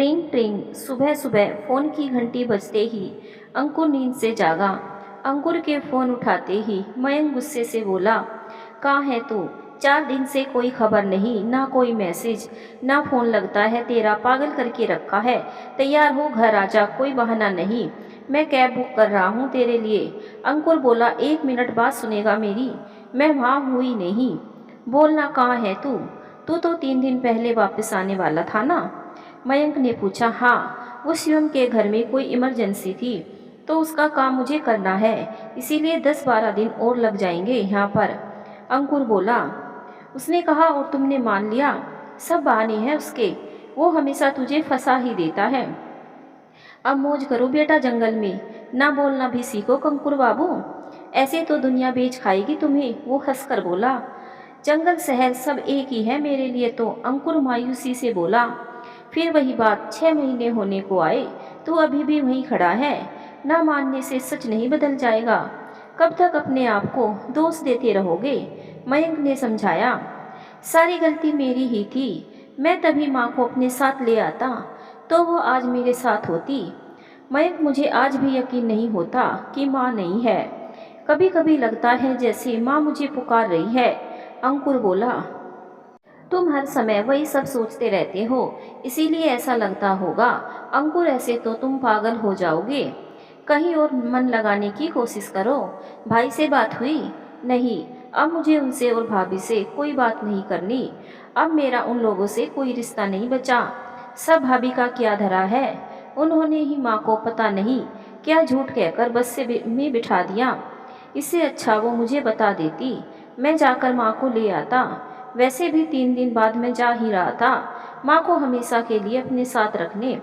ट्रिंग ट्रिंग। सुबह सुबह फोन की घंटी बजते ही अंकुर नींद से जागा। अंकुर के फोन उठाते ही मयंक गुस्से से बोला, कहाँ है तू? 4 दिन से कोई खबर नहीं, ना कोई मैसेज, ना फोन। लगता है तेरा पागल करके रखा है। तैयार हो, घर आजा, कोई बहाना नहीं। मैं कैब बुक कर रहा हूँ तेरे लिए। अंकुर बोला, 1 मिनट बात सुनेगा मेरी? मैं वहाँ हुई नहीं। बोलना, कहाँ है तू? तू तो 3 दिन पहले वापस आने वाला था ना? मयंक ने पूछा। हाँ, वो शिवम के घर में कोई इमरजेंसी थी, तो उसका काम मुझे करना है, इसीलिए 10-12 दिन और लग जाएंगे यहाँ पर। अंकुर बोला। उसने कहा और तुमने मान लिया? सब बहाने हैं उसके, वो हमेशा तुझे फंसा ही देता है। अब मौज करो बेटा जंगल में, ना बोलना भी सीखो कंकुर बाबू, ऐसे तो दुनिया बेच खाएगी तुम्हें। वो हंसकर बोला। जंगल शहर सब एक ही है मेरे लिए तो, अंकुर मायूसी से बोला। फिर वही बात, 6 महीने होने को आए, तू अभी भी वहीं खड़ा है। ना मानने से सच नहीं बदल जाएगा। कब तक अपने आप को दोष देते रहोगे? मयंक ने समझाया। सारी गलती मेरी ही थी, मैं तभी माँ को अपने साथ ले आता, तो वो आज मेरे साथ होती। मयंक, मुझे आज भी यकीन नहीं होता कि माँ नहीं है। कभी कभी लगता है जैसे माँ मुझे पुकार रही है। अंकुर बोला। तुम हर समय वही सब सोचते रहते हो, इसीलिए ऐसा लगता होगा। अंकुर, ऐसे तो तुम पागल हो जाओगे। कहीं और मन लगाने की कोशिश करो। भाई से बात हुई? नहीं, अब मुझे उनसे और भाभी से कोई बात नहीं करनी। अब मेरा उन लोगों से कोई रिश्ता नहीं बचा। सब भाभी का क्या धरा है, उन्होंने ही माँ को पता नहीं क्या झूठ कहकर बस से में बिठा दिया। इससे अच्छा वो मुझे बता देती, मैं जाकर माँ को ले आता। वैसे भी 3 दिन बाद मैं जा ही रहा था, माँ को हमेशा के लिए अपने साथ रखने।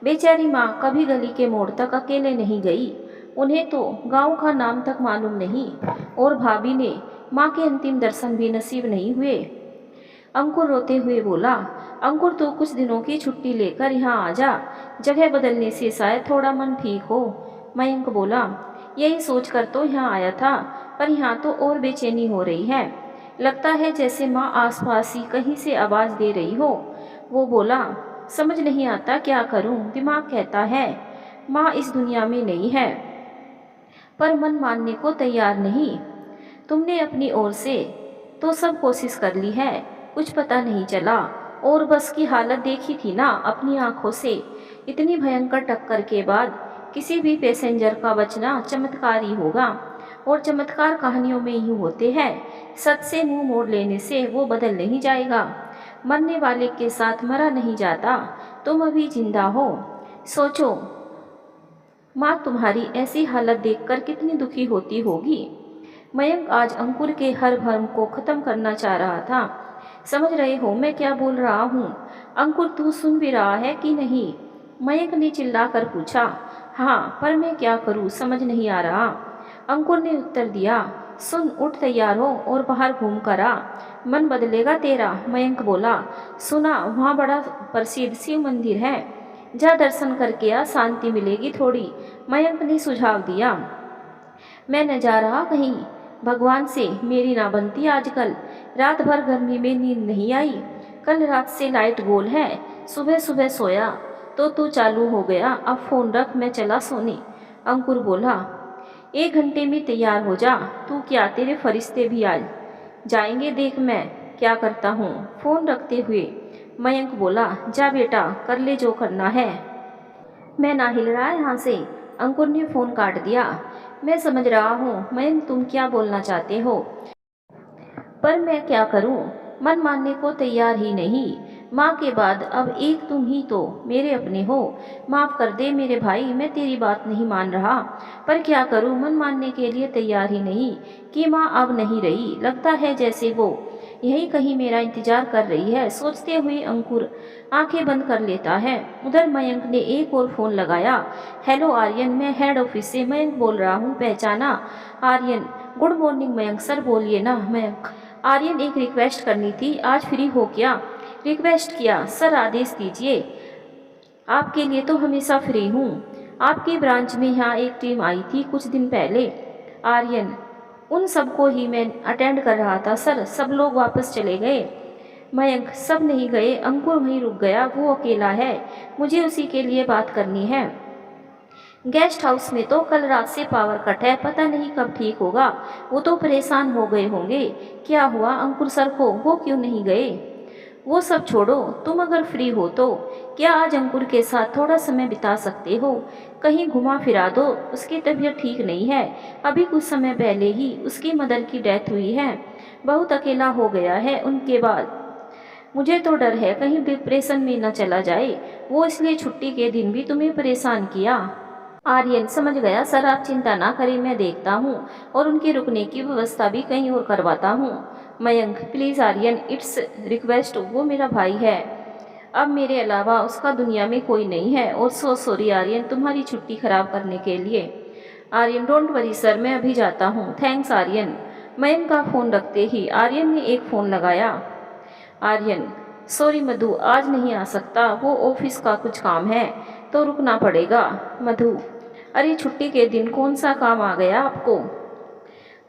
बेचारी माँ कभी गली के मोड़ तक अकेले नहीं गई, उन्हें तो गांव का नाम तक मालूम नहीं। और भाभी ने माँ के अंतिम दर्शन भी नसीब नहीं हुए। अंकुर रोते हुए बोला। अंकुर, तो कुछ दिनों की छुट्टी लेकर यहाँ आ जा, जगह बदलने से शायद थोड़ा मन ठीक हो। मयंक बोला। यही सोचकर तो यहाँ आया था, पर यहाँ तो और बेचैनी हो रही है। लगता है जैसे माँ आसपास ही कहीं से आवाज़ दे रही हो। वो बोला। समझ नहीं आता क्या करूं, दिमाग कहता है माँ इस दुनिया में नहीं है, पर मन मानने को तैयार नहीं। तुमने अपनी ओर से तो सब कोशिश कर ली है, कुछ पता नहीं चला। और बस की हालत देखी थी ना अपनी आंखों से। इतनी भयंकर टक्कर के बाद किसी भी पैसेंजर का बचना चमत्कार ही होगा, और चमत्कार कहानियों में ही होते हैं। सच से मुंह मोड़ लेने से वो बदल नहीं जाएगा। मरने वाले के साथ मरा नहीं जाता। तुम अभी जिंदा हो, सोचो माँ तुम्हारी ऐसी हालत देखकर कितनी दुखी होती होगी। मयंक आज अंकुर के हर भ्रम को खत्म करना चाह रहा था। समझ रहे हो मैं क्या बोल रहा हूँ? अंकुर, तू सुन भी रहा है कि नहीं? मयंक ने चिल्लाकर पूछा। हाँ, पर मैं क्या करूँ, समझ नहीं आ रहा। अंकुर ने उत्तर दिया। सुन, उठ, तैयार हो और बाहर घूम कर आ, मन बदलेगा तेरा। मयंक बोला। सुना, वहाँ बड़ा प्रसिद्ध शिव मंदिर है, जा दर्शन करके आ, शांति मिलेगी थोड़ी। मयंक ने सुझाव दिया। मैं न जा रहा कहीं, भगवान से मेरी ना बनती आजकल। रात भर गर्मी में नींद नहीं आई, कल रात से लाइट गोल है। सुबह सुबह सोया तो तू चालू हो गया। अब फोन रख, मैं चला सोने। अंकुर बोला। 1 घंटे में तैयार हो जा, तू क्या तेरे फरिश्ते भी आ जाएंगे, देख मैं क्या करता हूँ। फोन रखते हुए मयंक बोला। जा बेटा, कर ले जो करना है, मैं ना हिल रहा यहाँ से। अंकुर ने फोन काट दिया। मैं समझ रहा हूँ मयंक, तुम क्या बोलना चाहते हो, पर मैं क्या करूं, मन मानने को तैयार ही नहीं। माँ के बाद अब एक तुम ही तो मेरे अपने हो। माफ़ कर दे मेरे भाई, मैं तेरी बात नहीं मान रहा, पर क्या करूं, मन मानने के लिए तैयार ही नहीं कि माँ अब नहीं रही। लगता है जैसे वो यही कहीं मेरा इंतजार कर रही है। सोचते हुए अंकुर आंखें बंद कर लेता है। उधर मयंक ने एक और फ़ोन लगाया। हेलो आर्यन, मैं हेड ऑफिस से मयंक बोल रहा हूँ, पहचाना? Aryan. Good morning Mayank sir, बोलिए ना। मयंक। आर्यन, एक रिक्वेस्ट करनी थी, आज फ्री हो क्या? रिक्वेस्ट किया? सर आदेश दीजिए, आपके लिए तो हमेशा फ्री हूँ। आपकी ब्रांच में यहाँ एक टीम आई थी कुछ दिन पहले। आर्यन। उन सबको ही मैं अटेंड कर रहा था सर, सब लोग वापस चले गए। मयंक, सब नहीं गए, अंकुर वहीं रुक गया, वो अकेला है, मुझे उसी के लिए बात करनी है। गेस्ट हाउस में तो कल रात से पावर कट है, पता नहीं कब ठीक होगा। वो तो परेशान हो गए होंगे। क्या हुआ अंकुर सर को, वो क्यों नहीं गए? वो सब छोड़ो, तुम अगर फ्री हो तो क्या आज अंकुर के साथ थोड़ा समय बिता सकते हो? कहीं घुमा फिरा दो, उसकी तबीयत ठीक नहीं है। अभी कुछ समय पहले ही उसकी मदर की डेथ हुई है, बहुत अकेला हो गया है उनके बाद। मुझे तो डर है कहीं डिप्रेशन में न चला जाए, वो इसलिए छुट्टी के दिन भी तुम्हें परेशान किया। आर्यन, समझ गया सर, आप चिंता ना करें, मैं देखता हूँ और उनके रुकने की व्यवस्था भी कहीं और करवाता हूँ। Mayank, please Aryan, it's request, वो मेरा भाई है, अब मेरे अलावा उसका दुनिया में कोई नहीं है। और सो सॉरी आर्यन, तुम्हारी छुट्टी खराब करने के लिए। आर्यन, डोंट वरी सर, मैं अभी जाता हूँ, थैंक्स आर्यन। मयंक का फ़ोन रखते ही आर्यन ने एक फ़ोन लगाया। आर्यन, सॉरी मधु, आज नहीं आ सकता, वो ऑफिस का कुछ काम है तो रुकना पड़ेगा। मधु, अरे छुट्टी के दिन कौन सा काम आ गया आपको?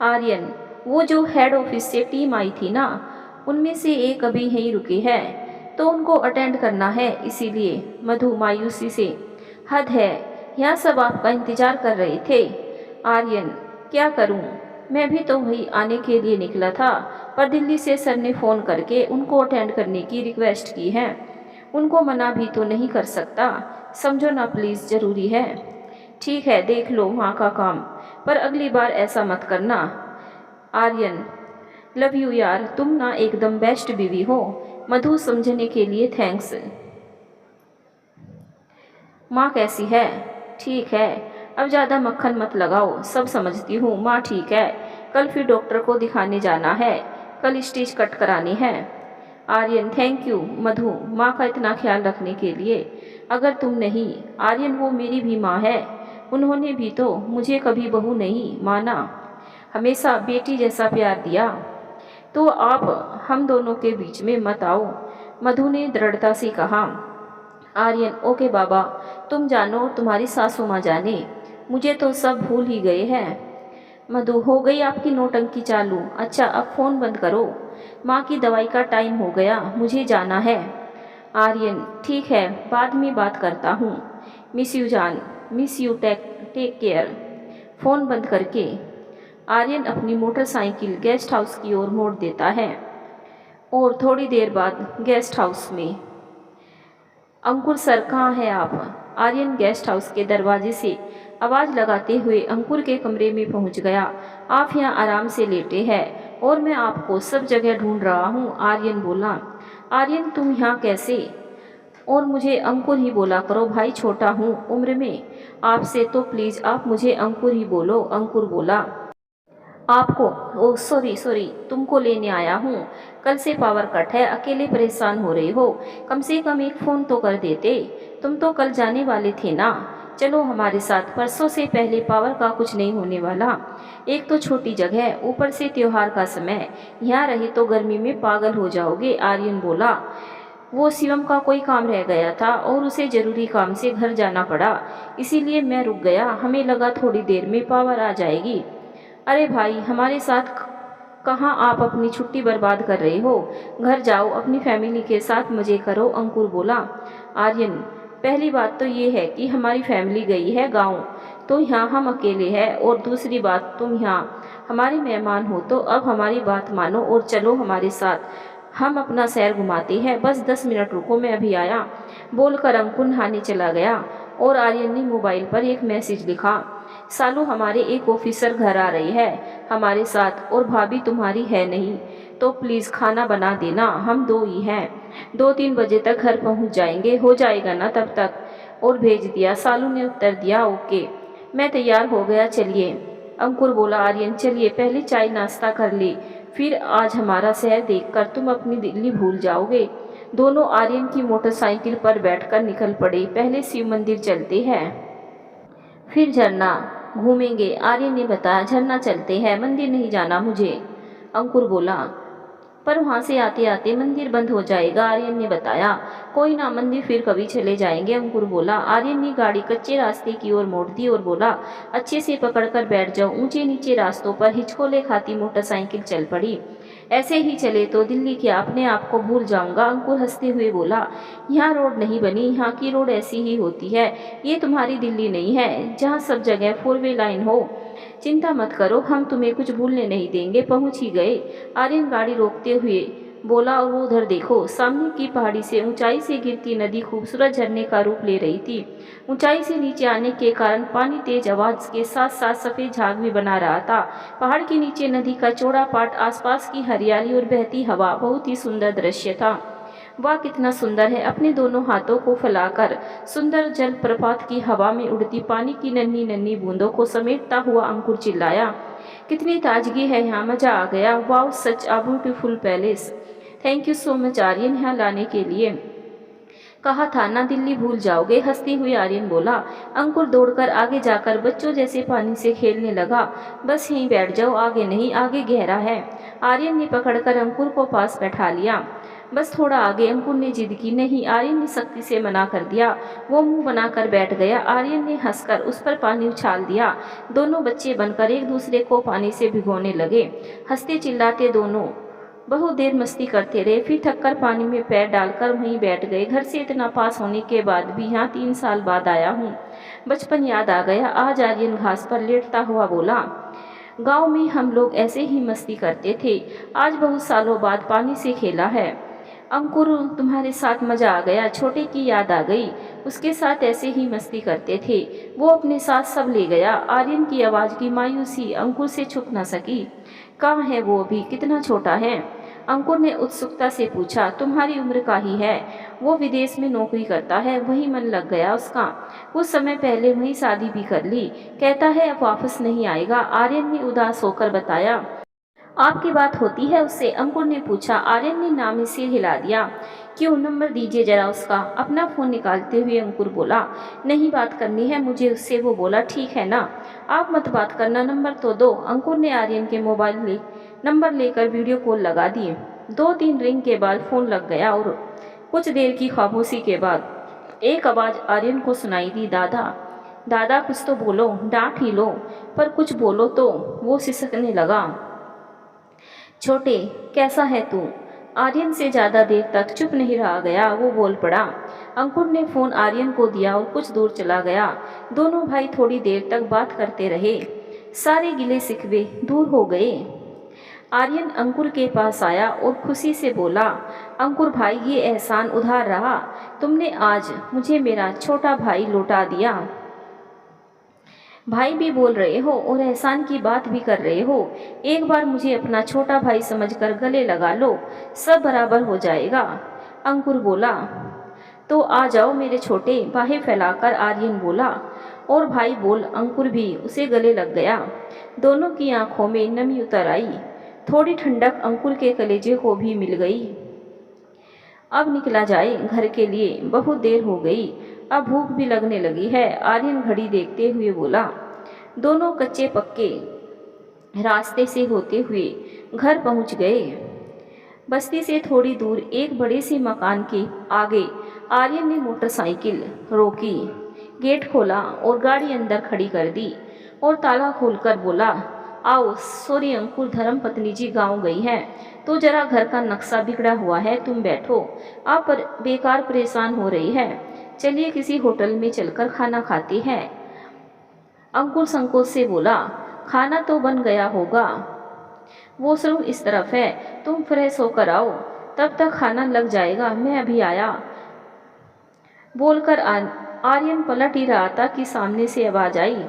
आर्यन, वो जो हेड ऑफिस से टीम आई थी ना, उनमें से एक अभी यहीं रुकी है तो उनको अटेंड करना है, इसीलिए। मधु मायूसी से, हद है, यहाँ सब आपका इंतजार कर रहे थे। आर्यन, क्या करूँ, मैं भी तो वही आने के लिए निकला था, पर दिल्ली से सर ने फ़ोन करके उनको अटेंड करने की रिक्वेस्ट की है, उनको मना भी तो नहीं कर सकता, समझो ना प्लीज़, ज़रूरी है। ठीक है, देख लो वहाँ का काम, पर अगली बार ऐसा मत करना। आर्यन, लव यू यार, तुम ना एकदम बेस्ट बीवी हो। मधु, समझने के लिए थैंक्स। माँ कैसी है? ठीक है, अब ज़्यादा मक्खन मत लगाओ, सब समझती हूँ, माँ ठीक है, कल फिर डॉक्टर को दिखाने जाना है, कल स्टिच कट करानी है। आर्यन, थैंक यू मधु, माँ का इतना ख्याल रखने के लिए। अगर तुम नहीं आर्यन, वो मेरी भी माँ है, उन्होंने भी तो मुझे कभी बहू नहीं माना, हमेशा बेटी जैसा प्यार दिया। तो आप हम दोनों के बीच में मत आओ, मधु ने दृढ़ता से कहा। आर्यन, ओके बाबा, तुम जानो तुम्हारी सासू माँ जाने, मुझे तो सब भूल ही गए हैं। मधु, हो गई आपकी नौटंकी चालू? अच्छा अब फ़ोन बंद करो, माँ की दवाई का टाइम हो गया, मुझे जाना है। आर्यन, ठीक है, बाद में बात करता हूँ, मिस यू जान, miss you, take take care. Phone बंद करके आर्यन अपनी मोटरसाइकिल गेस्ट हाउस की ओर मोड़ देता है। और थोड़ी देर बाद गेस्ट हाउस में। अंकुर सर, कहाँ हैं आप? आर्यन गेस्ट हाउस के दरवाजे से आवाज़ लगाते हुए अंकुर के कमरे में पहुंच गया। आप यहाँ आराम से लेटे हैं और मैं आपको सब जगह ढूंढ रहा हूँ, आर्यन बोला। आर्यन, तुम यहाँ कैसे? और मुझे अंकुर ही बोला करो भाई, छोटा हूँ उम्र में आपसे, तो प्लीज़ आप मुझे अंकुर ही बोलो, अंकुर बोला। आपको, ओ सॉरी सॉरी, तुमको लेने आया हूँ, कल से पावर कट है, अकेले परेशान हो रहे हो, कम से कम एक फ़ोन तो कर देते, तुम तो कल जाने वाले थे ना, चलो हमारे साथ, परसों से पहले पावर का कुछ नहीं होने वाला, एक तो छोटी जगह, ऊपर से त्योहार का समय, यहाँ रहे तो गर्मी में पागल हो जाओगे, आर्यन बोला। वो शिवम का कोई काम रह गया था और उसे ज़रूरी काम से घर जाना पड़ा, इसीलिए मैं रुक गया, हमें लगा थोड़ी देर में पावर आ जाएगी। अरे भाई, हमारे साथ कहाँ आप अपनी छुट्टी बर्बाद कर रहे हो, घर जाओ, अपनी फैमिली के साथ मज़े करो, अंकुर बोला। आर्यन, पहली बात तो ये है कि हमारी फैमिली गई है गांव, तो यहाँ हम अकेले हैं, और दूसरी बात, तुम यहाँ हमारे मेहमान हो, तो अब हमारी बात मानो और चलो हमारे साथ, हम अपना सैर घुमाते हैं, बस 10 मिनट रुको, मैं अभी आया, बोलकर अंकुर नहाने चला गया। और आर्यन ने मोबाइल पर एक मैसेज लिखा, सालू, हमारे एक ऑफिसर घर आ रही है हमारे साथ, और भाभी तुम्हारी है नहीं, तो प्लीज़ खाना बना देना, हम दो ही हैं, 2-3 बजे तक घर पहुंच जाएंगे, हो जाएगा ना तब तक? और भेज दिया, सालू ने उत्तर दिया, ओके, मैं तैयार हो गया, चलिए, अंकुर बोला। आर्यन, चलिए पहले चाय नाश्ता कर ले, फिर आज हमारा शहर देखकर तुम अपनी दिल्ली भूल जाओगे। दोनों आर्यन की मोटरसाइकिल पर बैठकर निकल पड़े, पहले शिव मंदिर चलते हैं, फिर झरना घूमेंगे, आर्यन ने बताया। झरना चलते हैं, मंदिर नहीं जाना मुझे, अंकुर बोला, पर वहाँ से आते आते मंदिर बंद हो जाएगा, आर्यन ने बताया। कोई ना, मंदिर फिर कभी चले जाएंगे, अंकुर बोला। आर्यन ने गाड़ी कच्चे रास्ते की ओर मोड़ दी और बोला, अच्छे से पकड़कर बैठ जाओ, ऊंचे नीचे रास्तों पर हिचकोले खाती मोटरसाइकिल चल पड़ी। ऐसे ही चले तो दिल्ली के अपने आप को भूल जाऊंगा। अंकुर हंसते हुए बोला, यहाँ रोड नहीं बनी, यहाँ की रोड ऐसी ही होती है। ये तुम्हारी दिल्ली नहीं है जहाँ सब जगह 4 वे लाइन हो। चिंता मत करो, हम तुम्हें कुछ भूलने नहीं देंगे। पहुंच ही गए। आर्यन गाड़ी रोकते हुए बोला, और वो उधर देखो, सामने की पहाड़ी से ऊंचाई से गिरती नदी खूबसूरत झरने का रूप ले रही थी। ऊंचाई से नीचे आने के कारण पानी तेज आवाज के साथ साथ सफेद झाग भी बना रहा था। पहाड़ के नीचे नदी का चौड़ा पाट, आसपास की हरियाली और बहती हवा, बहुत ही सुंदर दृश्य था। वाह कितना सुंदर है। अपने दोनों हाथों को फैलाकर सुंदर जलप्रपात की हवा में उड़ती पानी की नन्ही नन्ही बूंदों को समेटता हुआ अंकुर चिल्लाया, कितनी ताजगी है यहाँ, मजा आ गया। Wow, such a beautiful palace. Thank you so much Aryan, यहाँ लाने के लिए। कहा था ना दिल्ली भूल जाओगे, हंसते हुए आर्यन बोला। अंकुर दौड़कर आगे जाकर बच्चों जैसे पानी से खेलने लगा। बस यहीं बैठ जाओ, आगे नहीं, आगे गहरा है। आर्यन ने पकड़कर अंकुर को पास बैठा लिया। बस थोड़ा आगे। अंकुर ने जिद की। नहीं, आर्यन ने सख्ती से मना कर दिया। वो मुंह बनाकर बैठ गया। आर्यन ने हंसकर उस पर पानी उछाल दिया। दोनों बच्चे बनकर एक दूसरे को पानी से भिगोने लगे। हंसते चिल्लाते दोनों बहुत देर मस्ती करते रहे। फिर थककर पानी में पैर डालकर वहीं बैठ गए। घर से इतना पास होने के बाद भी यहाँ 3 साल बाद आया हूँ, बचपन याद आ गया। आज आर्यन घास पर लेटता हुआ बोला, गांव में हम लोग ऐसे ही मस्ती करते थे। आज बहुत सालों बाद पानी से खेला है। अंकुर, तुम्हारे साथ मजा आ गया। छोटे की याद आ गई, उसके साथ ऐसे ही मस्ती करते थे। वो अपने साथ सब ले गया। आर्यन की आवाज़ की मायूसी अंकुर से छुप न सकी। कहाँ है वो अभी, कितना छोटा है? अंकुर ने उत्सुकता से पूछा। तुम्हारी उम्र का ही है। वो विदेश में नौकरी करता है, वहीं मन लग गया उसका। कुछ समय पहले वहीं शादी भी कर ली। कहता है अब वापस नहीं आएगा। आर्यन ने उदास होकर बताया। आपकी बात होती है उससे? अंकुर ने पूछा। आर्यन ने नाम में सिर हिला दिया। क्यों, नंबर दीजिए जरा उसका। अपना फ़ोन निकालते हुए अंकुर बोला, नहीं बात करनी है मुझे उससे। वो बोला, ठीक है ना, आप मत बात करना, नंबर तो दो। अंकुर ने आर्यन के मोबाइल में नंबर लेकर वीडियो कॉल लगा दिए। 2-3 रिंग के बाद फ़ोन लग गया और कुछ देर की खामोशी के बाद एक आवाज़ आर्यन को सुनाई दी, दादा। दादा, कुछ तो बोलो, डांट ही लो, पर कुछ बोलो तो। वो सिसकने लगा। छोटे, कैसा है तू? आर्यन से ज़्यादा देर तक चुप नहीं रहा गया। वो बोल पड़ा। अंकुर ने फ़ोन आर्यन को दिया और कुछ दूर चला गया। दोनों भाई थोड़ी देर तक बात करते रहे। सारे गिले शिकवे दूर हो गए। आर्यन अंकुर के पास आया और खुशी से बोला, अंकुर भाई, ये एहसान उधार रहा। तुमने आज मुझे मेरा छोटा भाई लौटा दिया। भाई भी बोल रहे हो और एहसान की बात भी कर रहे हो। एक बार मुझे अपना छोटा भाई समझकर गले लगा लो, सब बराबर हो जाएगा। अंकुर बोला। तो आ जाओ मेरे छोटे, बाहें फैलाकर आर्यन बोला। और भाई बोल, अंकुर भी उसे गले लग गया। दोनों की आंखों में नमी उतर आई। थोड़ी ठंडक अंकुर के कलेजे को भी मिल गई। अब निकला जाए घर के लिए, बहुत देर हो गई, अब भूख भी लगने लगी है। आर्यन घड़ी देखते हुए बोला। दोनों कच्चे पक्के रास्ते से होते हुए घर पहुंच गए। बस्ती से थोड़ी दूर एक बड़े से मकान के आगे आर्यन ने मोटरसाइकिल रोकी, गेट खोला और गाड़ी अंदर खड़ी कर दी और ताला खोलकर बोला, आओ। सॉरी अंकुर, धर्मपत्नी जी गांव गई हैं, तो जरा घर का नक्शा बिगड़ा हुआ है, तुम बैठो। आप बेकार परेशान हो रही है। चलिए किसी होटल में चलकर खाना खाते हैं। अंकुर संकोच से बोला, खाना तो बन गया होगा, वॉशरूम इस तरफ है, तुम फ्रेश होकर आओ, तब तक खाना लग जाएगा, मैं अभी आया। बोलकर आर्यन पलट ही रहा था कि सामने से आवाज आई।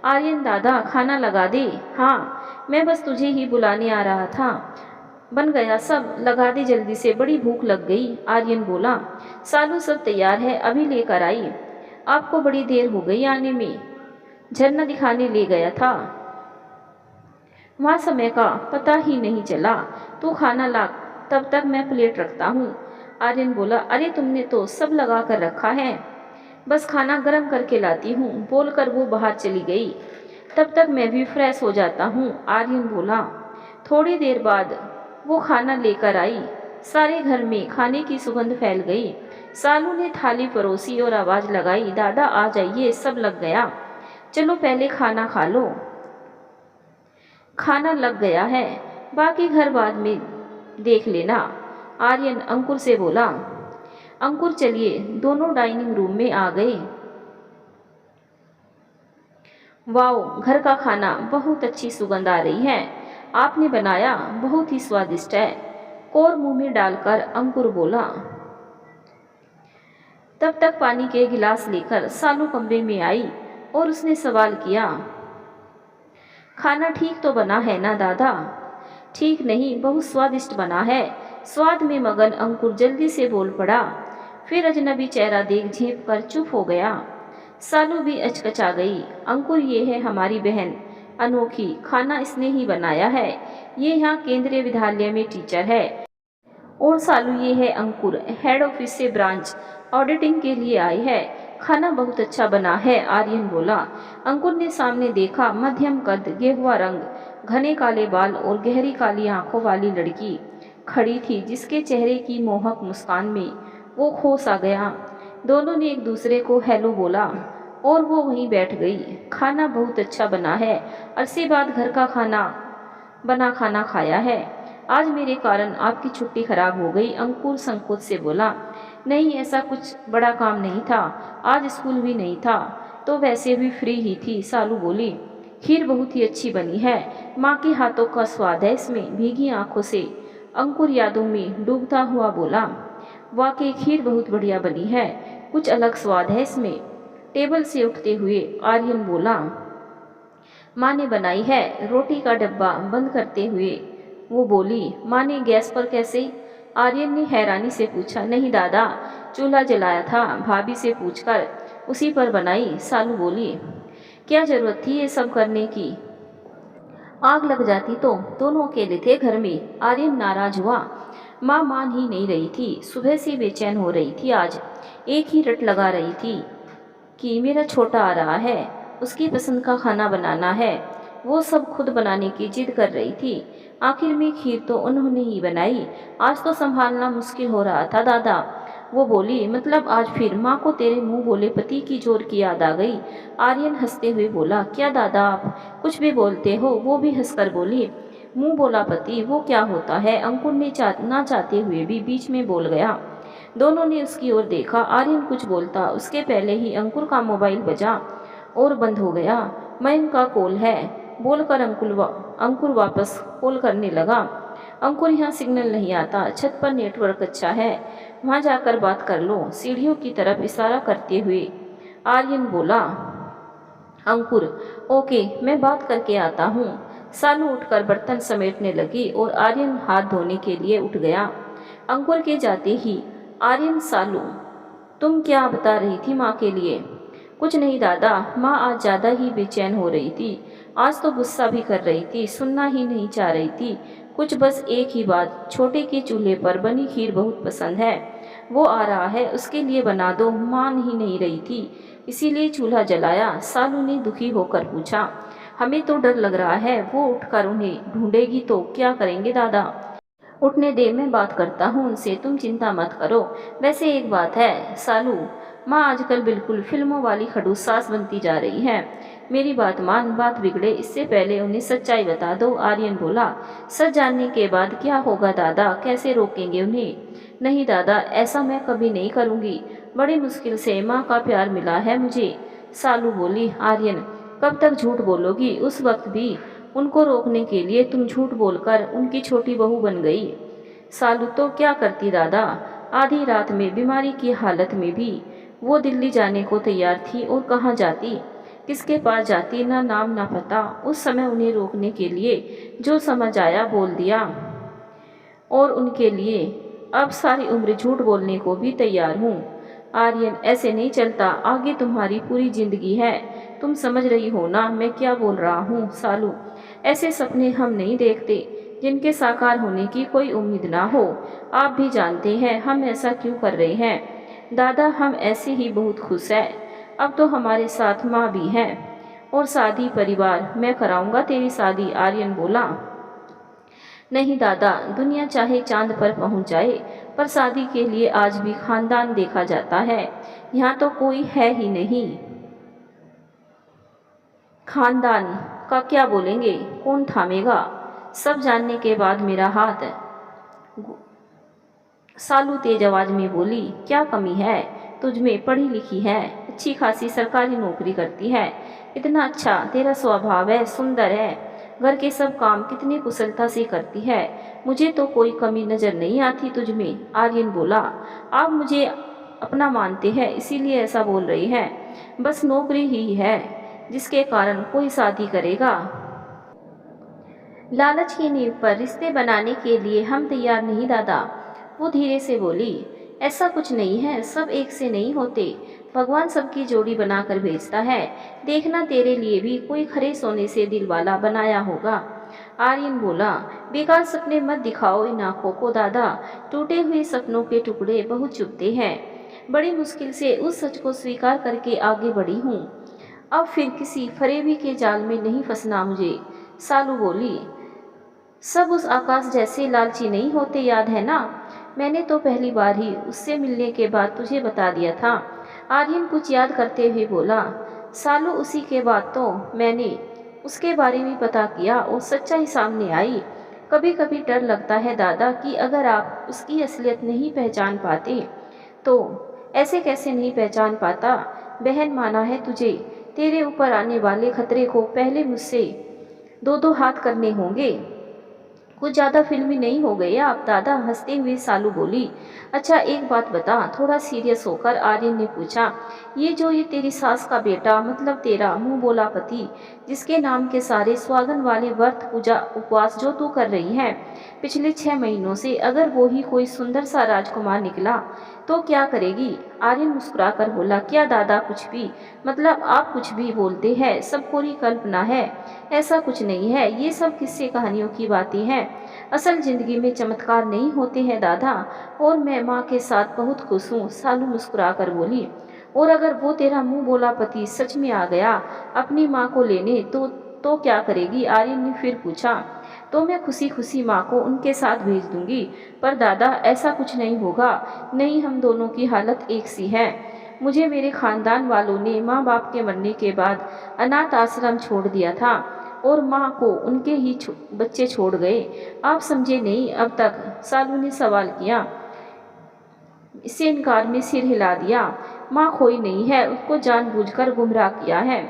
आर्यन, दादा खाना लगा दे। हाँ, मैं बस तुझे ही बुलाने आ रहा था। बन गया सब, लगा दे जल्दी से, बड़ी भूख लग गई। आर्यन बोला। सालू सब तैयार है, अभी लेकर आई। आपको बड़ी देर हो गई आने में, झरना दिखाने ले गया था, वहाँ समय का पता ही नहीं चला। तू खाना ला, तब तक मैं प्लेट रखता हूँ। आर्यन बोला। अरे तुमने तो सब लगा कर रखा है, बस खाना गर्म करके लाती हूँ। बोलकर वो बाहर चली गई। तब तक मैं भी फ्रेश हो जाता हूँ, आर्यन बोला। थोड़ी देर बाद वो खाना लेकर आई। सारे घर में खाने की सुगंध फैल गई। सालू ने थाली परोसी और आवाज़ लगाई, दादा आ जाइए, सब लग गया, चलो पहले खाना खा लो। खाना लग गया है, बाकी घर बाद में देख लेना। आर्यन अंकुर से बोला। अंकुर चलिए। दोनों डाइनिंग रूम में आ गए। वाओ, घर का खाना बहुत अच्छी सुगंध आ रही है। आपने बनाया, बहुत ही स्वादिष्ट है। कोर मुंह में डालकर अंकुर बोला। तब तक पानी के गिलास लेकर सालू कमरे में आई और उसने सवाल किया, खाना ठीक तो बना है ना दादा? ठीक नहीं, बहुत स्वादिष्ट बना है। स्वाद में मगन अंकुर जल्दी से बोल पड़ा। फिर अजनबी चेहरा देख झेप कर चुप हो गया। सालू भी अचकचा गई। अंकुर, ये है हमारी बहन अनोखी, खाना इसने ही बनाया है। ये यहाँ केंद्रीय विद्यालय में टीचर है। और सालू, ये है अंकुर, हेड ऑफिस से ब्रांच ऑडिटिंग के लिए आई है। खाना बहुत अच्छा बना है, आर्यन बोला। अंकुर ने सामने देखा। मध्यम कद, गेहुआ रंग, घने काले बाल और गहरी काली आंखों वाली लड़की खड़ी थी, जिसके चेहरे की मोहक मुस्कान में वो खो सा गया। दोनों ने एक दूसरे को हेलो बोला और वो वहीं बैठ गई। खाना बहुत अच्छा बना है। अरसे बाद घर का खाना खाया है। आज मेरे कारण आपकी छुट्टी खराब हो गई, अंकुर संकोच से बोला। नहीं, ऐसा कुछ बड़ा काम नहीं था। आज स्कूल भी नहीं था, तो वैसे भी फ्री ही थी, सालू बोली। खीर बहुत ही अच्छी बनी है। माँ के हाथों का स्वाद है इसमें, भीगी आंखों से अंकुर यादों में डूबता हुआ बोला। वाकई खीर बहुत बढ़िया बनी है, कुछ अलग स्वाद है इसमें। टेबल से उठते हुए आर्यन बोला। माँ ने बनाई है। रोटी का डब्बा बंद करते हुए वो बोली। माँ ने गैस पर कैसे? आर्यन ने हैरानी से पूछा। नहीं दादा, चूल्हा जलाया था, भाभी से पूछकर उसी पर बनाई, सालू बोली। क्या जरूरत थी ये सब करने की? आग लग जाती तो? दोनों अकेले थे घर में। आर्यन नाराज हुआ। माँ मान ही नहीं रही थी। सुबह से बेचैन हो रही थी। आज एक ही रट लगा रही थी कि मेरा छोटा आ रहा है, उसकी पसंद का खाना बनाना है। वो सब खुद बनाने की जिद कर रही थी। आखिर में खीर तो उन्होंने ही बनाई। आज तो संभालना मुश्किल हो रहा था दादा, वो बोली। मतलब आज फिर? माँ को तेरे मुंह बोले पति की जोर की याद आ गई। आर्यन हंसते हुए बोला। क्या दादा, आप कुछ भी बोलते हो? वो भी हंसकर बोली। मुंह बोला पति वो क्या होता है? अंकुर ने ना चाहते हुए भी बीच में बोल गया। दोनों ने उसकी ओर देखा। आर्यन कुछ बोलता उसके पहले ही अंकुर का मोबाइल बजा और बंद हो गया। मयंक का कॉल है, बोलकर अंकुर वापस कॉल करने लगा। अंकुर, यहाँ सिग्नल नहीं आता, छत पर नेटवर्क अच्छा है, वहाँ जाकर बात कर लो, सीढ़ियों की तरफ इशारा करते हुए आर्यन बोला। अंकुर, ओके, मैं बात करके आता हूँ। सालू उठकर बर्तन समेटने लगी और आर्यन हाथ धोने के लिए उठ गया। अंकुर के जाते ही आर्यन, सालू तुम क्या बता रही थी माँ के लिए? कुछ नहीं दादा, माँ आज ज़्यादा ही बेचैन हो रही थी। आज तो गुस्सा भी कर रही थी, सुनना ही नहीं चाह रही थी कुछ, बस एक ही बात, छोटे के चूल्हे पर बनी खीर बहुत पसंद है। वो आ रहा है, उसके लिए बना दो। मान ही नहीं रही थी, इसीलिए चूल्हा जलाया। सालू ने दुखी होकर पूछा। हमें तो डर लग रहा है, वो उठकर उन्हें ढूंढेगी तो क्या करेंगे दादा? उठने दे, मैं बात करता हूँ उनसे, तुम चिंता मत करो। वैसे एक बात है सालू, माँ आजकल बिल्कुल फिल्मों वाली खड़ूस सास बनती जा रही है। मेरी बात मान, बात बिगड़े इससे पहले उन्हें सच्चाई बता दो, आर्यन बोला। सच जानने के बाद क्या होगा दादा, कैसे रोकेंगे उन्हें? नहीं दादा, ऐसा मैं कभी नहीं करूँगी, बड़ी मुश्किल से माँ का प्यार मिला है मुझे, सालू बोली। आर्यन, कब तक झूठ बोलोगी? उस वक्त भी उनको रोकने के लिए तुम झूठ बोलकर उनकी छोटी बहू बन गई। सालू, तो क्या करती दादा? आधी रात में बीमारी की हालत में भी वो दिल्ली जाने को तैयार थी, और कहाँ जाती, किसके पास जाती, ना नाम ना पता। उस समय उन्हें रोकने के लिए जो समझ आया बोल दिया, और उनके लिए अब सारी उम्र झूठ बोलने को भी तैयार हूँ। आर्यन, ऐसे नहीं चलता, आगे तुम्हारी पूरी जिंदगी है, तुम समझ रही हो ना मैं क्या बोल रहा हूँ? सालू, ऐसे सपने हम नहीं देखते जिनके साकार होने की कोई उम्मीद ना हो। आप भी जानते हैं हम ऐसा क्यों कर रहे हैं। दादा, हम ऐसे ही बहुत खुश हैं। अब तो हमारे साथ माँ भी है, और शादी परिवार, मैं कराऊंगा तेरी शादी, आर्यन बोला। नहीं दादा, दुनिया चाहे चांद पर पहुंच जाए, पर शादी के लिए आज भी खानदान देखा जाता है। यहाँ तो कोई है ही नहीं। खानदान का क्या बोलेंगे, कौन थामेगा? सब जानने के बाद मेरा हाथ सालू तेज आवाज में बोली, क्या कमी है तुझ में? पढ़ी लिखी है, अच्छी खासी सरकारी नौकरी करती है, इतना अच्छा तेरा स्वभाव है, सुंदर है, घर के सब काम कितनी कुशलता से करती है, मुझे तो कोई कमी नजर नहीं आती तुझ में। आर्यन बोला, आप मुझे अपना मानते हैं इसीलिए ऐसा बोल रही हैं, बस नौकरी ही है जिसके कारण कोई शादी करेगा। लालच की नींव पर रिश्ते बनाने के लिए हम तैयार नहीं दादा। वो धीरे से बोली, ऐसा कुछ नहीं है, सब एक से नहीं होते, भगवान सबकी जोड़ी बनाकर भेजता है, देखना तेरे लिए भी कोई खरे सोने से दिल वाला बनाया होगा। आर्यन बोला, बेकार सपने मत दिखाओ इन आंखों को दादा, टूटे हुए सपनों के टुकड़े बहुत चुभते हैं। बड़ी मुश्किल से उस सच को स्वीकार करके आगे बढ़ी हूँ, अब फिर किसी फरेबी के जाल में नहीं फंसना मुझे। सालू बोली, सब उस आकाश जैसे लालची नहीं होते, याद है ना? मैंने तो पहली बार ही उससे मिलने के बाद तुझे बता दिया था। आर्यन कुछ याद करते हुए बोला, सालू उसी के बाद तो मैंने उसके बारे में पता किया और सच्चाई सामने आई। कभी कभी डर लगता है दादा कि अगर आप उसकी असलियत नहीं पहचान पाते तो। ऐसे कैसे नहीं पहचान पाता? बहन माना है तुझे, तेरे ऊपर आने वाले खतरे को पहले मुझसे दो दो हाथ करने होंगे। कुछ ज़्यादा फिल्मी नहीं हो गए आप दादा? हंसते हुए सालू बोली। अच्छा एक बात बता, थोड़ा सीरियस होकर आर्यन ने पूछा, ये तेरी सास का बेटा, मतलब तेरा मुंह बोला पति, जिसके नाम के सारे स्वागन वाले व्रत पूजा उपवास जो तू कर रही है पिछले 6 महीनों से, अगर वो ही कोई सुंदर सा राजकुमार निकला तो क्या करेगी? आर्यन मुस्कुराकर बोला, क्या दादा कुछ भी, मतलब आप कुछ भी बोलते हैं, सब पूरी कल्पना है, ऐसा कुछ नहीं है, ये सब किस्से कहानियों की बातें हैं, असल जिंदगी में चमत्कार नहीं होते हैं दादा, और मैं माँ के साथ बहुत खुश हूँ। सालू मुस्कुराकर बोली, और अगर वो तेरा मुंह बोला पति सच में आ गया अपनी माँ को लेने तो क्या करेगी? आर्यन ने फिर पूछा। तो मैं खुशी खुशी माँ को उनके साथ भेज दूंगी, पर दादा ऐसा कुछ नहीं होगा, नहीं, हम दोनों की हालत एक सी है। मुझे मेरे खानदान वालों ने माँ बाप के मरने के बाद अनाथ आश्रम छोड़ दिया था और माँ को उनके ही बच्चे छोड़ गए, आप समझे नहीं अब तक? सालू ने सवाल किया। इससे इनकार में सिर हिला दिया। माँ खोई नहीं है, उसको जानबूझकर गुमराह किया है।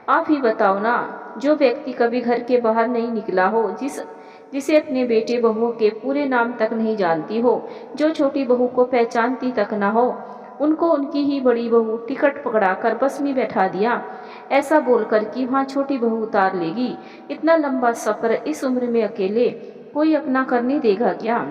आप ही बताओ ना, जो व्यक्ति कभी घर के बाहर नहीं निकला हो, जिसे अपने बेटे बहुओं के पूरे नाम तक नहीं जानती हो, जो छोटी बहू को पहचानती तक ना हो, उनको उनकी ही बड़ी बहू टिकट पकड़ाकर बस में बैठा दिया, ऐसा बोलकर कि वहाँ छोटी बहू उतार लेगी। इतना लंबा सफर इस उम्र में अकेले कोई अपना करने देगा क्या?